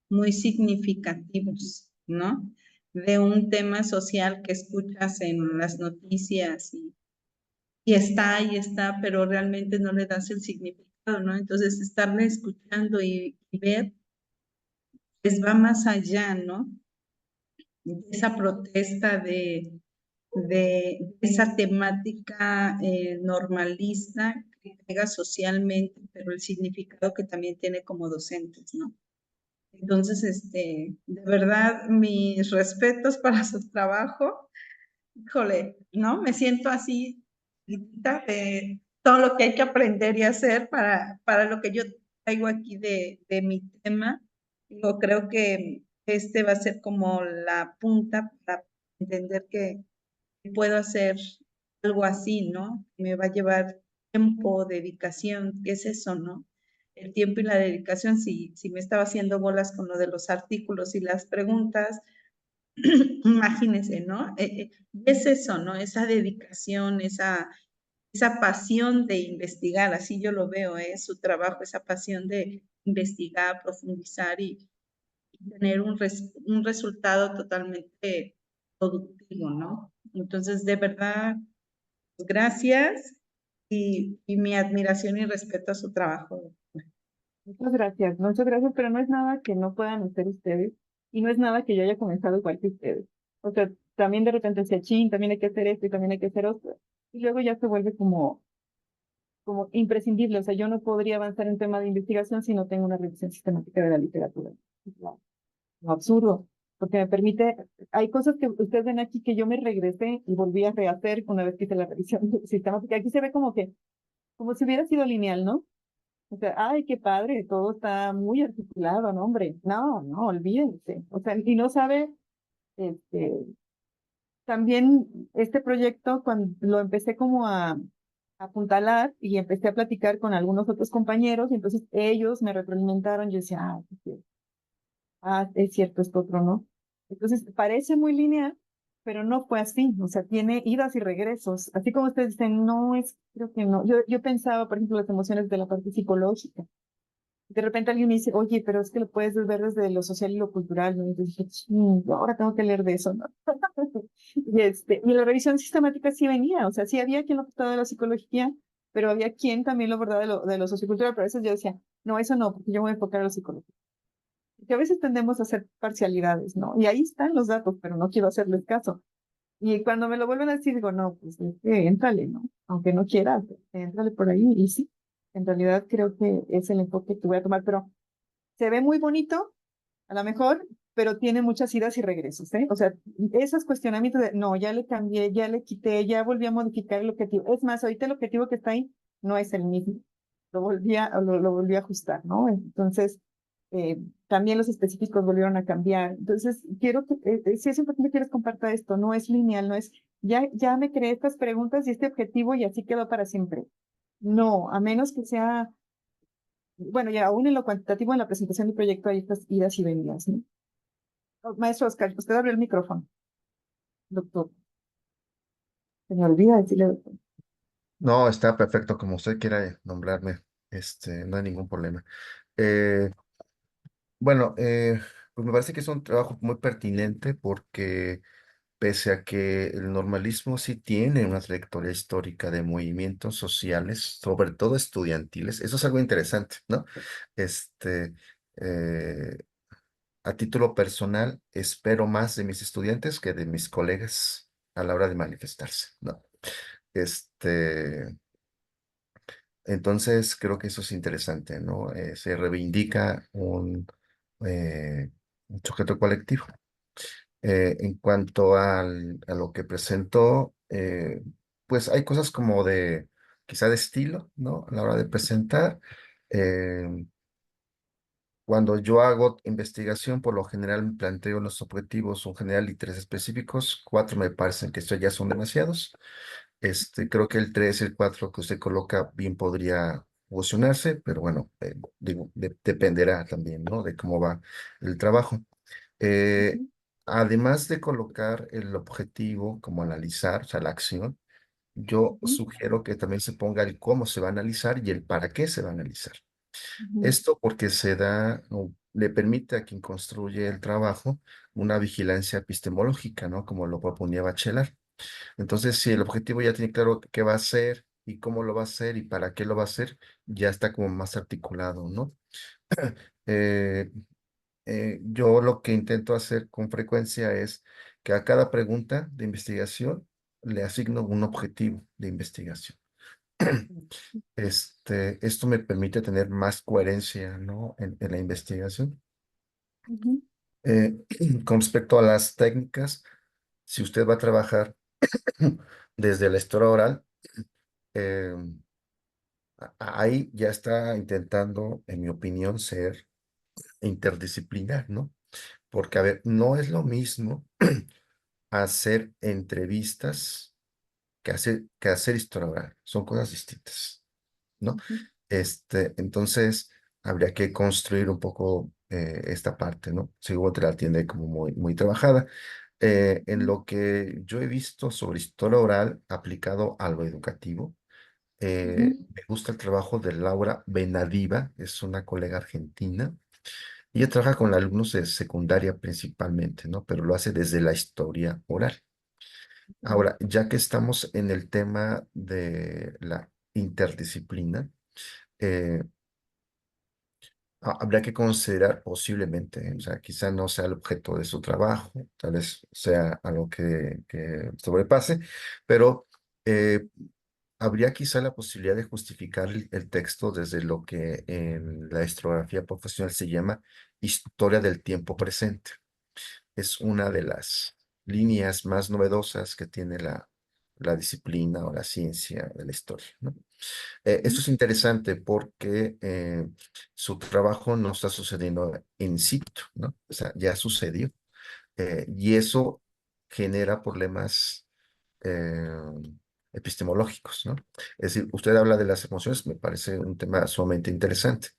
muy significativos, ¿no? De un tema social que escuchas en las noticias y está, pero realmente no le das el significado, ¿no? Entonces, estarle escuchando y ver, pues va más allá, ¿no? Esa protesta de esa temática normalista que pega socialmente, pero el significado que también tiene como docentes, ¿no? Entonces, de verdad, mis respetos para su trabajo. Híjole, ¿no? Me siento así de todo lo que hay que aprender y hacer para lo que yo traigo aquí de mi tema. Digo, creo que este va a ser como la punta para entender que puedo hacer algo así, ¿no? Me va a llevar tiempo, dedicación, ¿qué es eso, no? El tiempo y la dedicación, si me estaba haciendo bolas con lo de los artículos y las preguntas, imagínense, ¿no? Es eso, ¿no? Esa dedicación, esa pasión de investigar, así yo lo veo, su trabajo, esa pasión de investigar, profundizar y tener un resultado totalmente productivo, ¿no? Entonces, de verdad, gracias y mi admiración y respeto a su trabajo. Muchas gracias, pero no es nada que no puedan hacer ustedes y no es nada que yo haya comenzado igual que ustedes. O sea, también de repente decía, chin, también hay que hacer esto y también hay que hacer otro. Y luego ya se vuelve como imprescindible. O sea, yo no podría avanzar en tema de investigación si no tengo una revisión sistemática de la literatura. Lo absurdo, porque me permite, hay cosas que ustedes ven aquí que yo me regresé y volví a rehacer una vez que hice la revisión sistemática. Aquí se ve como si hubiera sido lineal, ¿no? O sea, ay, qué padre, todo está muy articulado, ¿no, hombre? No, no, olvídense. O sea, y no sabe, este, también este proyecto, cuando lo empecé como a apuntalar y empecé a platicar con algunos otros compañeros, y entonces ellos me retroalimentaron, yo decía, es cierto, esto otro no. Entonces, parece muy lineal, pero no fue así, o sea, tiene idas y regresos. Así como ustedes dicen, no es, creo que no. Yo pensaba, por ejemplo, las emociones de la parte psicológica. De repente alguien me dice, oye, pero es que lo puedes ver desde lo social y lo cultural, ¿no? Entonces dije, ahora tengo que leer de eso, ¿no? Y la revisión sistemática sí venía, o sea, sí había quien lo trataba de la psicología, pero había quien también lo abordaba de lo sociocultural, pero a veces yo decía, no, eso no, porque yo me voy a enfocar a lo psicológico. Que a veces tendemos a hacer parcialidades, ¿no? Y ahí están los datos, pero no quiero hacerles caso. Y cuando me lo vuelven a decir, digo, no, pues éntrale, ¿no? Aunque no quieras, éntrale por ahí. Y sí, en realidad creo que es el enfoque que voy a tomar, pero se ve muy bonito, a lo mejor, pero tiene muchas idas y regresos, ¿eh? O sea, esos cuestionamientos de, no, ya le cambié, ya le quité, ya volví a modificar el objetivo. Es más, ahorita el objetivo que está ahí no es el mismo. Lo volví a ajustar, ¿no? Entonces, también los específicos volvieron a cambiar. Entonces, quiero que, si es importante que les comparta esto, no es lineal, no es, ya me creé estas preguntas y este objetivo y así quedó para siempre. No, a menos que sea, bueno, ya aún en lo cuantitativo, en la presentación del proyecto hay estas idas y venidas, ¿no? Oh, maestro Oscar, usted abrió el micrófono, doctor. Se me olvida decirle, doctor. No, está perfecto, como usted quiera nombrarme, no hay ningún problema. Eh, bueno, pues me parece que es un trabajo muy pertinente porque pese a que el normalismo sí tiene una trayectoria histórica de movimientos sociales, sobre todo estudiantiles, eso es algo interesante, ¿no? Este, eh, a título personal, espero más de mis estudiantes que de mis colegas a la hora de manifestarse, ¿no? Este, entonces creo que eso es interesante, ¿no? Se reivindica un sujeto colectivo. En cuanto a lo que presentó, pues hay cosas como de, quizá de estilo, ¿no? A la hora de presentar. Eh, Cuando yo hago investigación, por lo general me planteo los objetivos, son general y tres específicos. Cuatro me parecen que estos ya son demasiados. Creo que el 3 y el 4 que usted coloca bien podría fusionarse, pero bueno, digo, dependerá también, ¿no? De cómo va el trabajo. Eh, Ujú, Además de colocar el objetivo como analizar, o sea, la acción, yo ujú, sugiero que también se ponga el cómo se va a analizar y el para qué se va a analizar. ujú, Esto porque se da, o le permite a quien construye el trabajo una vigilancia epistemológica, ¿no? Como lo proponía Bachelard. Entonces, si el objetivo ya tiene claro qué va a hacer y cómo lo va a hacer y para qué lo va a hacer, ya está como más articulado, ¿no? Eh, yo lo que intento hacer con frecuencia es que a cada pregunta de investigación le asigno un objetivo de investigación. Esto me permite tener más coherencia, ¿no? En la investigación. ujú, Eh, con respecto a las técnicas, si usted va a trabajar desde la historia oral, eh, ahí ya está intentando, en mi opinión, ser interdisciplinar, ¿no? Porque, a ver, no es lo mismo hacer entrevistas que hacer historia oral. Son cosas distintas, ¿no? ujú, Entonces, habría que construir un poco esta parte, ¿no? Si te la tiene como muy, muy trabajada. En ujú, lo que yo he visto sobre historia oral aplicado a lo educativo, ujú, me gusta el trabajo de Laura Benadiva, es una colega argentina. Ella trabaja con alumnos de secundaria principalmente, ¿no? Pero lo hace desde la historia oral. ujú, Ahora, ya que estamos en el tema de la interdisciplina, eh, habría que considerar posiblemente, o sea, quizá no sea el objeto de su trabajo, tal vez sea algo que sobrepase, pero eh, habría quizá la posibilidad de justificar el texto desde lo que en la historiografía profesional se llama historia del tiempo presente. Es una de las líneas más novedosas que tiene la disciplina o la ciencia de la historia, ¿no? Esto ujú, es interesante porque su trabajo no está sucediendo in situ, ¿no? O sea, ya sucedió. Y eso genera problemas eh, epistemológicos, ¿no? Es decir, usted habla de las emociones, me parece un tema sumamente interesante,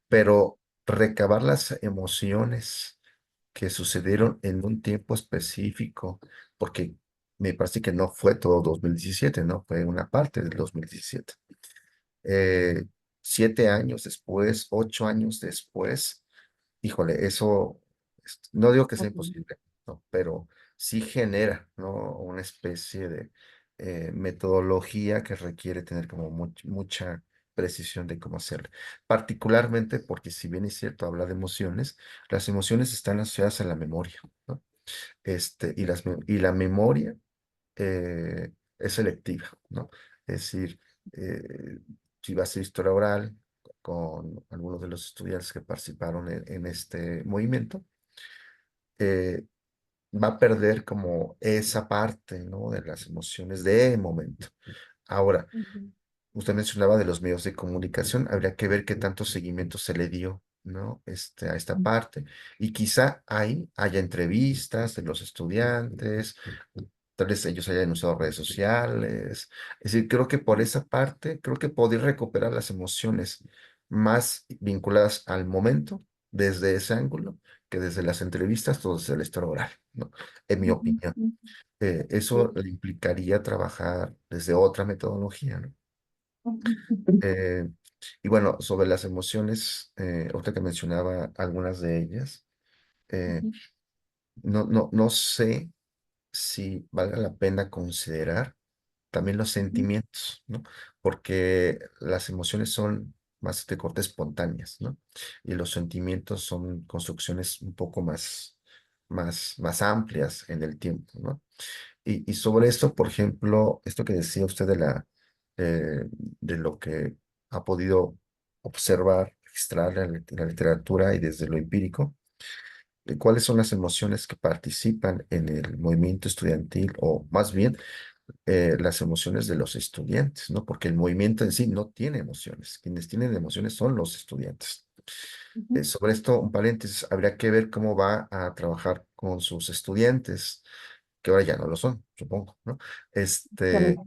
pero recabar las emociones que sucedieron en un tiempo específico, porque me parece que no fue todo 2017, ¿no? Fue una parte del 2017. eh, 7 años después, 8 años después, híjole, eso, no digo que sea ujú, imposible, ¿no? Pero sí genera, ¿no? Una especie de metodología que requiere tener como mucha precisión de cómo hacerlo. Particularmente porque si bien es cierto, habla de emociones, las emociones están asociadas a la memoria, ¿no? Y la memoria es selectiva, ¿no? Es decir, eh, si va a ser historia oral con algunos de los estudiantes que participaron en este movimiento, eh, va a perder como esa parte, ¿no? De las emociones de momento. Ahora, ujú, usted mencionaba de los medios de comunicación, habría que ver qué tanto seguimiento se le dio, ¿no? A esta parte. Y quizá ahí haya entrevistas de los estudiantes, tal vez ellos hayan usado redes sociales. Es decir, creo que por esa parte, creo que poder recuperar las emociones más vinculadas al momento desde ese ángulo que desde las entrevistas o desde la historia oral, ¿no? En mi ujú, opinión. ujú, Eso sí, le implicaría trabajar desde otra metodología, ¿no? ujú, Eh, y bueno, sobre las emociones, ahorita que mencionaba algunas de ellas, eh, ujú, no sé si valga la pena considerar también los ujú, sentimientos, ¿no? Porque las emociones son más de corte espontáneas, ¿no? Y los sentimientos son construcciones un poco más amplias en el tiempo, ¿no? Y sobre esto, por ejemplo, esto que decía usted de lo que ha podido observar, registrar en la literatura y desde lo empírico, ¿Cuáles son las emociones que participan en el movimiento estudiantil o más bien las emociones de los estudiantes, ¿no? Porque el movimiento en sí no tiene emociones. Quienes tienen emociones son los estudiantes. Ujú. Sobre esto, un paréntesis, habría que ver cómo va a trabajar con sus estudiantes, que ahora ya no lo son, supongo, ¿no? Este, Correcto.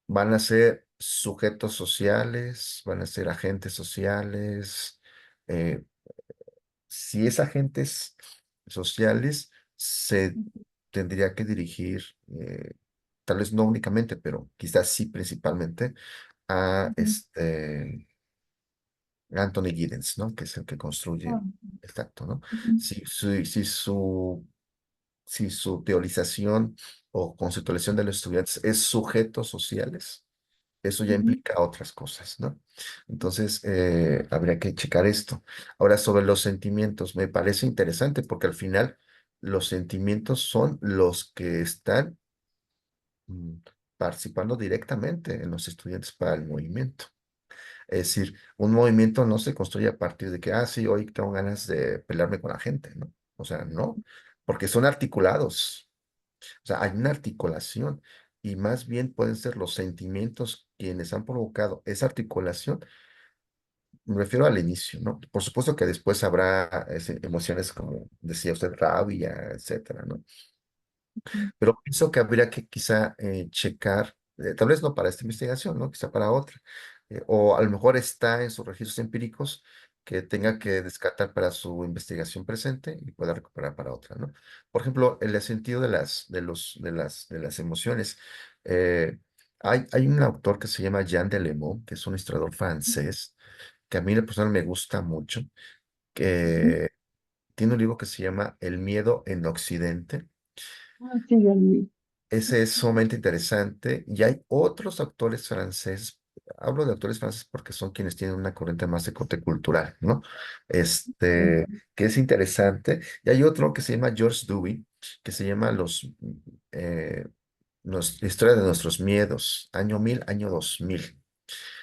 van a ser sujetos sociales, van a ser agentes sociales. eh, si es agentes sociales, se tendría que dirigir, tal vez no únicamente, pero quizás sí principalmente, a Ujú. Anthony Giddens, ¿no? Que es el que construye Ah, el tacto, ¿no? ujú. Si su teorización o conceptualización de los estudiantes es sujetos sociales, eso ya Ujú. implica otras cosas, ¿no? Entonces, habría que checar esto. Ahora, sobre los sentimientos, me parece interesante porque al final los sentimientos son los que están mm, participando directamente en los estudiantes para el movimiento. Es decir, un movimiento no se construye a partir de que, sí, hoy tengo ganas de pelearme con la gente, ¿no? O sea, no, porque son articulados. O sea, hay una articulación y más bien pueden ser los sentimientos quienes han provocado esa articulación. Me refiero al inicio, ¿no? Por supuesto que después habrá emociones como decía usted, rabia, etcétera, ¿no? Pero pienso que habría que quizá checar, tal vez no para esta investigación, ¿no? Quizá para otra. O a lo mejor está en sus registros empíricos que tenga que descartar para su investigación presente y pueda recuperar para otra, ¿no? Por ejemplo, el sentido de las emociones. eh, hay un autor que se llama Jean Delémont, que es un historiador francés, que a mí la persona me gusta mucho, Ujú. que tiene un libro que se llama El miedo en Occidente. Sí, ya lo vi. Ese es sumamente interesante. Y hay otros autores franceses, hablo de autores franceses porque son quienes tienen una corriente más de corte cultural, ¿no? Que es interesante. Y hay otro que se llama George Dewey, que se llama eh, Historia de nuestros miedos, año 1000, año 2000.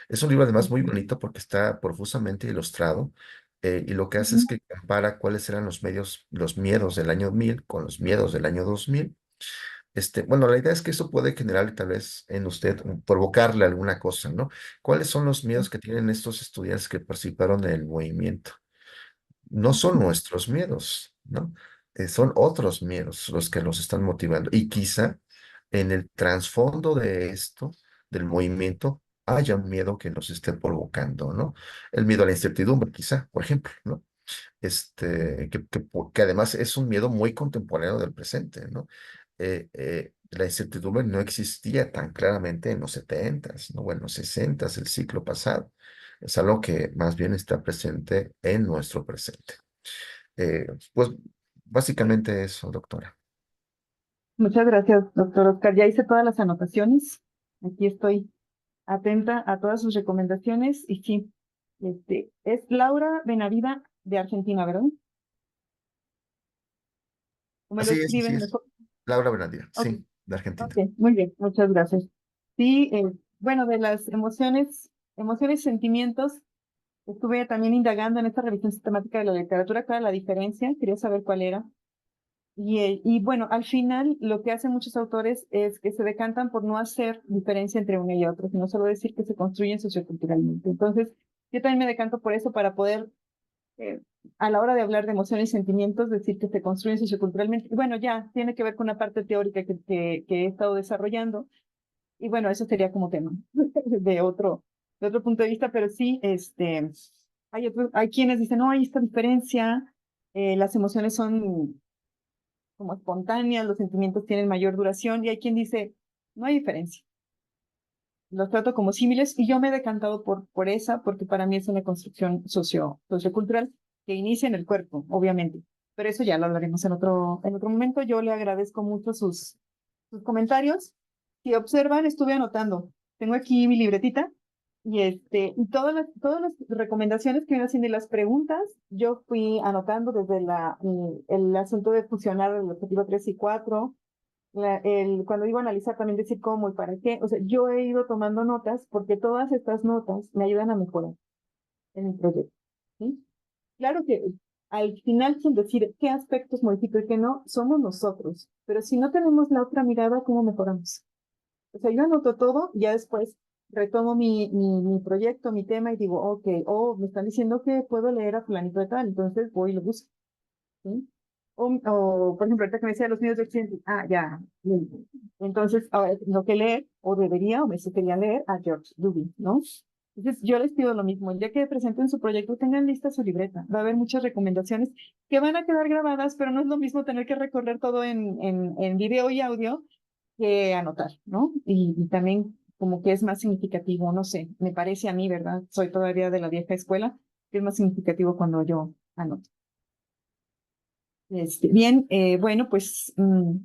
Es un libro además muy bonito porque está profusamente ilustrado. Y lo que hace es Ujú. que compara cuáles eran los miedos del año 1000 con los miedos del año 2000. Bueno, la idea es que eso puede generar tal vez en usted, provocarle alguna cosa, ¿no? ¿Cuáles son los miedos que tienen estos estudiantes que participaron en el movimiento? No son nuestros miedos, ¿no? Son otros miedos los que los están motivando. Y quizá en el trasfondo de esto, del movimiento, haya un miedo que nos esté provocando, ¿no? El miedo a la incertidumbre, quizá, por ejemplo, ¿no? Que además es un miedo muy contemporáneo del presente, ¿no? La incertidumbre no existía tan claramente en los 70s, ¿no? O en los 60s, el siglo pasado. Es algo que más bien está presente en nuestro presente. Pues básicamente eso, doctora. Muchas gracias, doctor Oscar. Ya hice todas las anotaciones. Aquí estoy atenta a todas sus recomendaciones. Y sí, es Laura Benavida de Argentina, ¿verdad? ¿O me lo Así escriben es. mejor? Laura Benadir, Ok, sí, de Argentina. ok, muy bien, muchas gracias. Sí, bueno, de las emociones y sentimientos, estuve también indagando en esta revisión sistemática de la literatura, cuál era la diferencia, quería saber cuál era. Y bueno, al final lo que hacen muchos autores es que se decantan por no hacer diferencia entre una y otra, sino solo decir que se construyen socioculturalmente. Entonces, yo también me decanto por eso para poder, eh, a la hora de hablar de emociones y sentimientos, decir que se construyen socioculturalmente. Y bueno, ya tiene que ver con una parte teórica que he estado desarrollando. Y bueno, eso sería como tema de otro punto de vista, pero sí, hay quienes dicen, no, hay esta diferencia, las emociones son como espontáneas, los sentimientos tienen mayor duración, y hay quien dice, no hay diferencia. Los trato como símiles y yo me he decantado por esa, porque para mí es una construcción sociocultural que inicia en el cuerpo, obviamente. Pero eso ya lo hablaremos en otro momento. Yo le agradezco mucho sus comentarios. Si observan, estuve anotando. Tengo aquí mi libretita y todas las recomendaciones que me haciendo y las preguntas, yo fui anotando desde el asunto de fusionar el objetivo 3 y 4, cuando iba a analizar también decir cómo y para qué. O sea, yo he ido tomando notas porque todas estas notas me ayudan a mejorar en el proyecto. ¿Sí? Claro que al final quien decide qué aspectos modifico y qué no, somos nosotros. Pero si no tenemos la otra mirada, ¿cómo mejoramos? O sea, yo anoto todo, ya después retomo mi proyecto, mi tema y digo, ok, me están diciendo que puedo leer a fulanito de tal, entonces voy y lo busco. ¿Sí? Por ejemplo, ahorita que me decía los niños de Occidente, ya. Bien. Entonces, ahora tengo que leer, o debería, o me quería leer a George Duby, ¿no? Entonces, yo les pido lo mismo. El día que presenten su proyecto, tengan lista su libreta. Va a haber muchas recomendaciones que van a quedar grabadas, pero no es lo mismo tener que recorrer todo en video y audio que anotar, ¿no? Y también como que es más significativo, no sé, me parece a mí, ¿verdad? Soy todavía de la vieja escuela, que es más significativo cuando yo anoto. Bien, bueno, pues,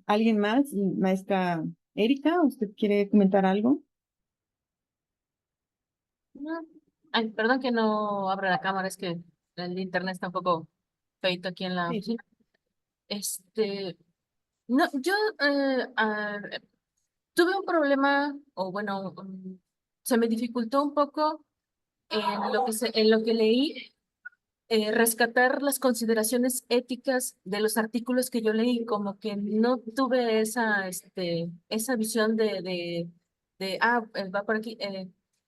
¿alguien más? Maestra Erika, ¿usted quiere comentar algo? No. Ay, perdón que no abra la cámara, es que el internet está un poco feito aquí en la Sí. oficina. No, yo tuve un problema, o bueno, se me dificultó un poco en lo que leí, rescatar las consideraciones éticas de los artículos que yo leí, como que no tuve esa visión va por aquí.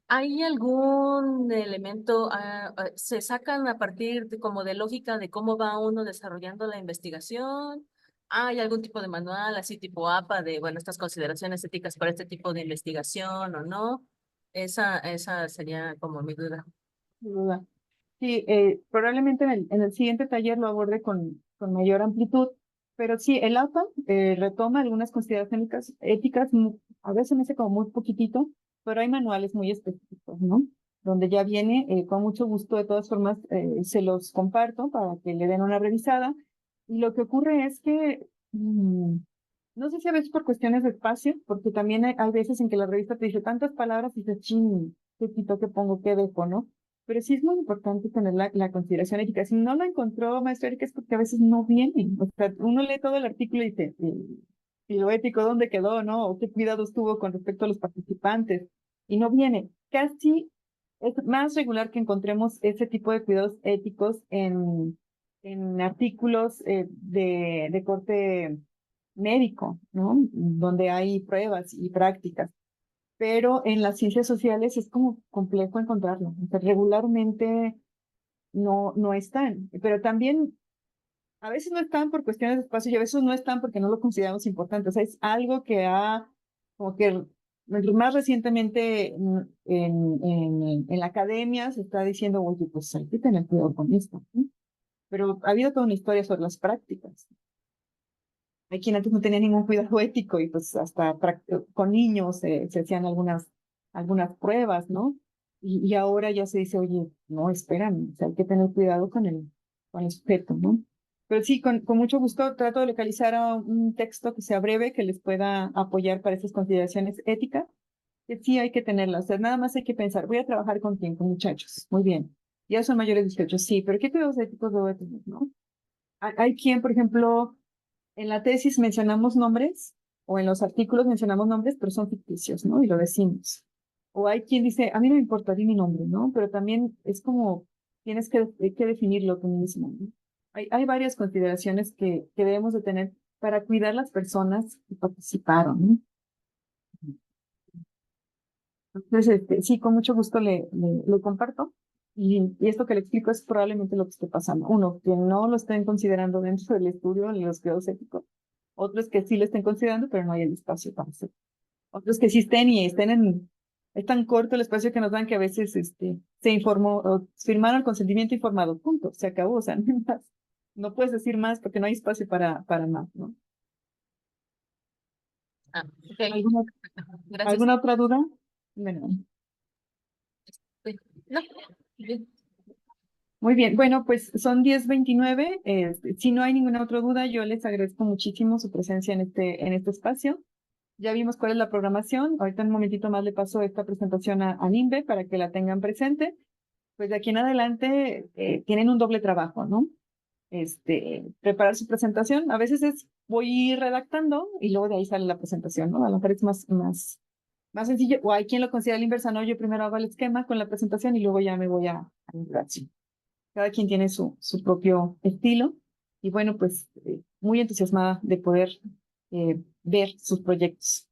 ¿Hay algún elemento, se sacan a partir de, como de lógica de cómo va uno desarrollando la investigación? ¿Hay algún tipo de manual, así tipo APA, de, bueno, estas consideraciones éticas para este tipo de investigación o no? Esa sería como mi duda. Sin duda. Sí, probablemente en el siguiente taller lo aborde con mayor amplitud, pero sí, el APA retoma algunas consideraciones éticas, a veces me hace como muy poquitito, pero hay manuales muy específicos, ¿no? Donde ya viene, con mucho gusto, de todas formas, se los comparto para que le den una revisada. Y lo que ocurre es que, no sé si a veces por cuestiones de espacio, porque también hay veces en que la revista te dice tantas palabras y dices, qué quito, qué pongo, qué dejo, ¿no? Pero sí es muy importante tener la consideración ética. Si no lo encontró, maestra Erika, es porque a veces no viene. O sea, uno lee todo el artículo y dice, ¿y lo ético dónde quedó, no? ¿O qué cuidados tuvo con respecto a los participantes? Y no viene. Casi es más regular que encontremos ese tipo de cuidados éticos en artículos de corte médico, ¿no? Donde hay pruebas y prácticas, pero en las ciencias sociales es como complejo encontrarlo. O sea, regularmente no están, pero también a veces no están por cuestiones de espacio y a veces no están porque no lo consideramos importante. O sea, es algo que como que más recientemente en la academia se está diciendo, oye, pues hay que tener cuidado con esto, ¿no? Pero ha habido toda una historia sobre las prácticas. Hay quien antes no tenía ningún cuidado ético y pues hasta con niños se hacían algunas pruebas, ¿no? Y ahora ya se dice, oye, no, esperan, o sea, hay que tener cuidado con el sujeto, ¿no? Pero sí, con mucho gusto trato de localizar un texto que sea breve, que les pueda apoyar para esas consideraciones éticas, que sí hay que tenerlas. O sea, nada más hay que pensar, voy a trabajar con quién, con muchachos, muy bien. Ya son mayores de 18, sí, pero ¿qué cuidados éticos debo de tener, no? Hay quien, por ejemplo, en la tesis mencionamos nombres, o en los artículos mencionamos nombres, pero son ficticios, ¿no? Y lo decimos. O hay quien dice, a mí no me importa, di mi nombre, ¿no? Pero también es como, tienes que definirlo tú mismo, ¿no? Hay varias consideraciones que debemos de tener para cuidar las personas que participaron, ¿no? Entonces, sí, con mucho gusto le comparto. Y esto que le explico es probablemente lo que esté pasando. Uno, que no lo estén considerando dentro del estudio de los cuidados éticos. Otros que sí lo estén considerando, pero no hay el espacio para hacerlo. Otros que sí estén y es tan corto el espacio que nos dan que a veces se informó, o firmaron el consentimiento informado, punto, se acabó, o sea, no hay más. No puedes decir más porque no hay espacio para más, ¿no? Ok, ¿Alguna, gracias. ¿alguna otra duda? Bueno. No, bien. Muy bien, bueno, pues son 10:29. Si no hay ninguna otra duda, yo les agradezco muchísimo su presencia en este espacio. Ya vimos cuál es la programación. Ahorita en un momentito más le paso esta presentación a Nimbe para que la tengan presente. Pues de aquí en adelante tienen un doble trabajo, ¿no? Preparar su presentación. A veces voy redactando y luego de ahí sale la presentación, ¿no? A lo mejor es más sencillo. O hay quien lo considera a la inversa, ¿no? Yo primero hago el esquema con la presentación y luego ya me voy a la interacción. Cada quien tiene su propio estilo y bueno, pues muy entusiasmada de poder ver sus proyectos.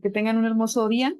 Que tengan un hermoso día.